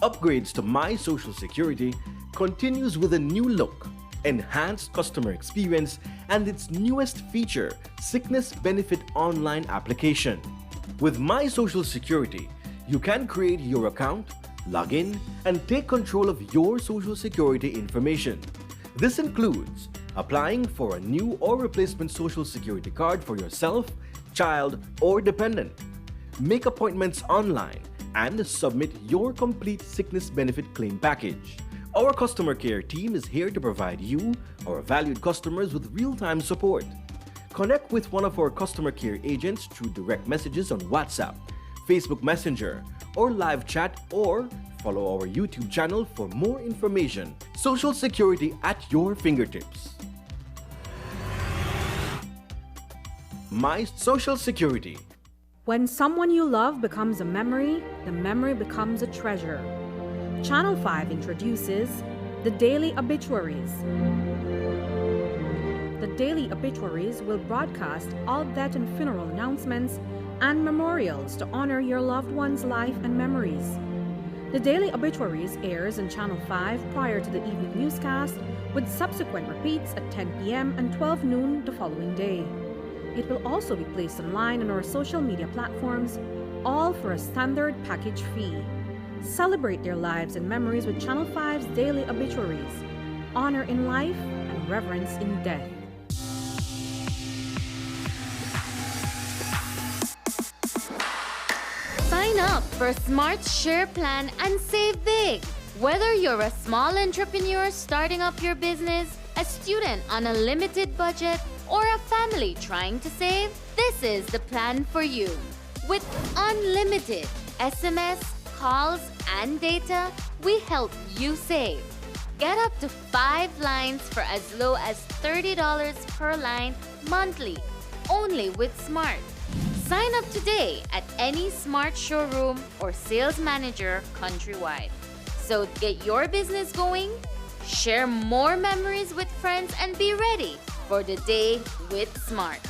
Upgrades to My Social Security continues with a new look, enhanced customer experience, and its newest feature, Sickness Benefit Online application. With My Social Security, you can create your account, log in, and take control of your Social Security information. This includes applying for a new or replacement Social Security card for yourself, child, or dependent. Make appointments online and submit your complete sickness benefit claim package. Our customer care team is here to provide you, our valued customers, with real-time support. Connect with one of our customer care agents through direct messages on WhatsApp, Facebook Messenger, or live chat, or follow our YouTube channel for more information. Social Security at your fingertips. My Social Security. When someone you love becomes a memory, the memory becomes a treasure. Channel 5 introduces the Daily Obituaries. The Daily Obituaries will broadcast all death and funeral announcements and memorials to honor your loved one's life and memories. The Daily Obituaries airs on Channel 5 prior to the evening newscast, with subsequent repeats at 10 p.m. and 12 noon the following day. It will also be placed online on our social media platforms, all for a standard package fee. Celebrate their lives and memories with Channel 5's Daily Obituaries. Honor in life and reverence in death. Sign up for Smart Share Plan and save big. Whether you're a small entrepreneur starting up your business, a student on a limited budget, or a family trying to save, this is the plan for you. With unlimited SMS, calls, and data, we help you save. Get up to 5 lines for as low as $30 per line monthly, only with Smart. Sign up today at any Smart showroom or sales manager countrywide. So get your business going, share more memories with friends, and be ready for the day with Smart.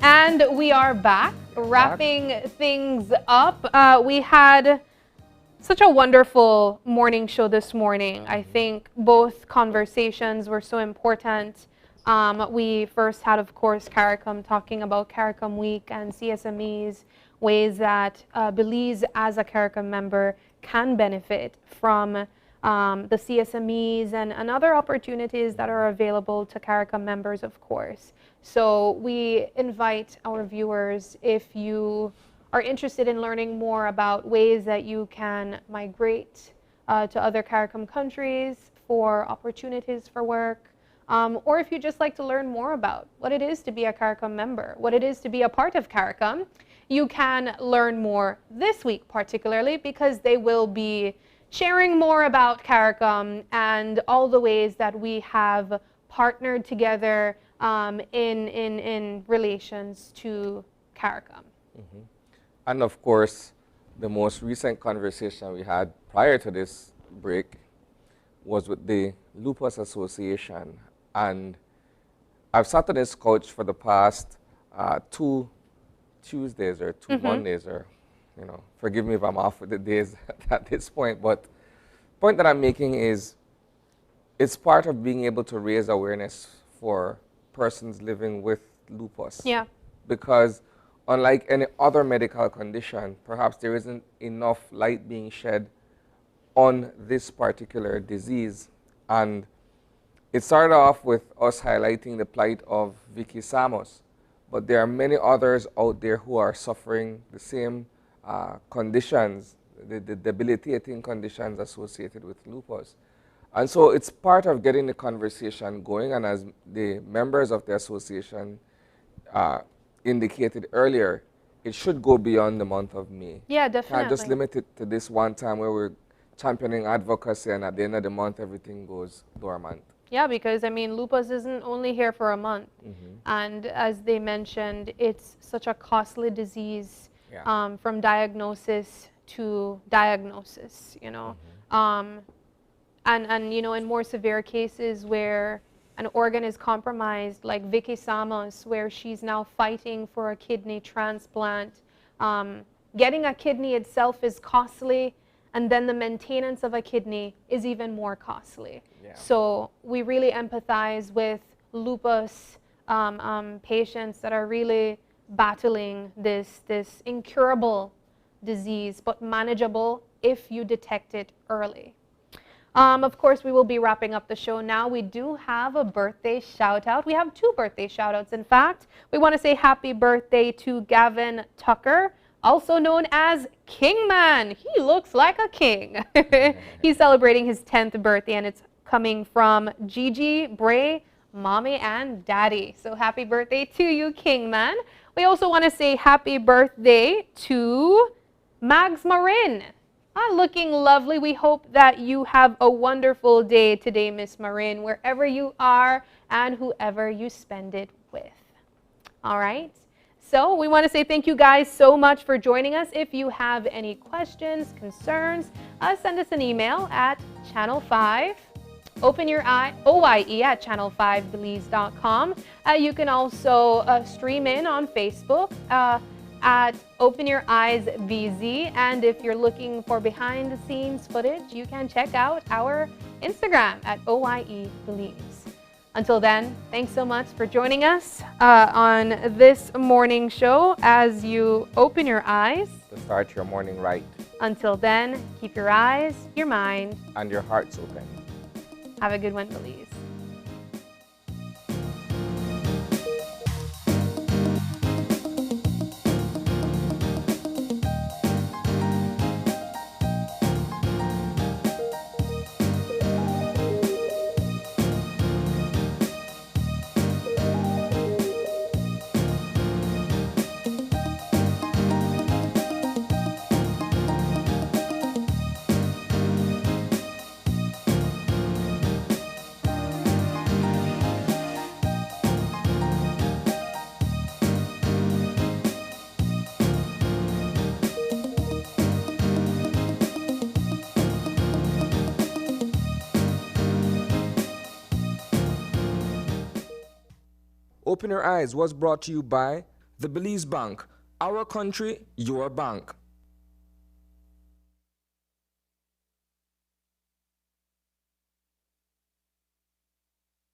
And we are back, wrapping things up. We had such a wonderful morning show this morning. I think both conversations were so important. We first had, of course, CARICOM talking about CARICOM Week and CSMEs, ways that Belize as a CARICOM member can benefit from the CSMEs and other opportunities that are available to CARICOM members, of course. So we invite our viewers, if you are interested in learning more about ways that you can migrate to other CARICOM countries for opportunities for work, or if you just like to learn more about what it is to be a CARICOM member, what it is to be a part of CARICOM, you can learn more this week particularly, because they will be sharing more about CARICOM and all the ways that we have partnered together in relations to CARICOM. Mm-hmm. And of course, the most recent conversation we had prior to this break was with the Lupus Association. And I've sat on this couch for the past 2 Tuesdays or 2 Mondays, or, you know, forgive me if I'm off with the days at this point, but the point that I'm making is it's part of being able to raise awareness for persons living with lupus. Yeah. Because unlike any other medical condition, perhaps there isn't enough light being shed on this particular disease. And it started off with us highlighting the plight of Vicky Samos, but there are many others out there who are suffering the same conditions, the debilitating conditions associated with lupus. And so it's part of getting the conversation going, and as the members of the association indicated earlier, it should go beyond the month of May. Yeah, definitely. Can't just limit it to this one time where we're championing advocacy and at the end of the month everything goes dormant. Yeah, because I mean, lupus isn't only here for a month. Mm-hmm. And as they mentioned, it's such a costly disease, from diagnosis to diagnosis, you know. And you know, in more severe cases where an organ is compromised, like Vicky Samos, where she's now fighting for a kidney transplant. Getting a kidney itself is costly, and then the maintenance of a kidney is even more costly. Yeah. So we really empathize with lupus patients that are really battling this incurable disease, but manageable if you detect it early. Of course, we will be wrapping up the show now. We do have a birthday shout out. We have 2 birthday shout outs, in fact. We want to say happy birthday to Gavin Tucker, also known as Kingman. He looks like a king. He's celebrating his 10th birthday, and it's coming from Gigi, Bray, Mommy, and Daddy. So happy birthday to you, Kingman. We also want to say happy birthday to Mags Marin. Looking lovely. We hope that you have a wonderful day today, Miss Marin, wherever you are and whoever you spend it with. All right. So we want to say thank you guys so much for joining us. If you have any questions, concerns, send us an email at channel5, OYE at channel5belize.com. You can also stream in on Facebook at Open Your Eyes VZ, and if you're looking for behind the scenes footage, you can check out our Instagram at OYE Belize. Until then, thanks so much for joining us on this morning show as you open your eyes to start your morning right. Until then, keep your eyes, your mind, and your hearts open. Have a good one, Belize. Open Your Eyes was brought to you by the Belize Bank. Our country, your bank.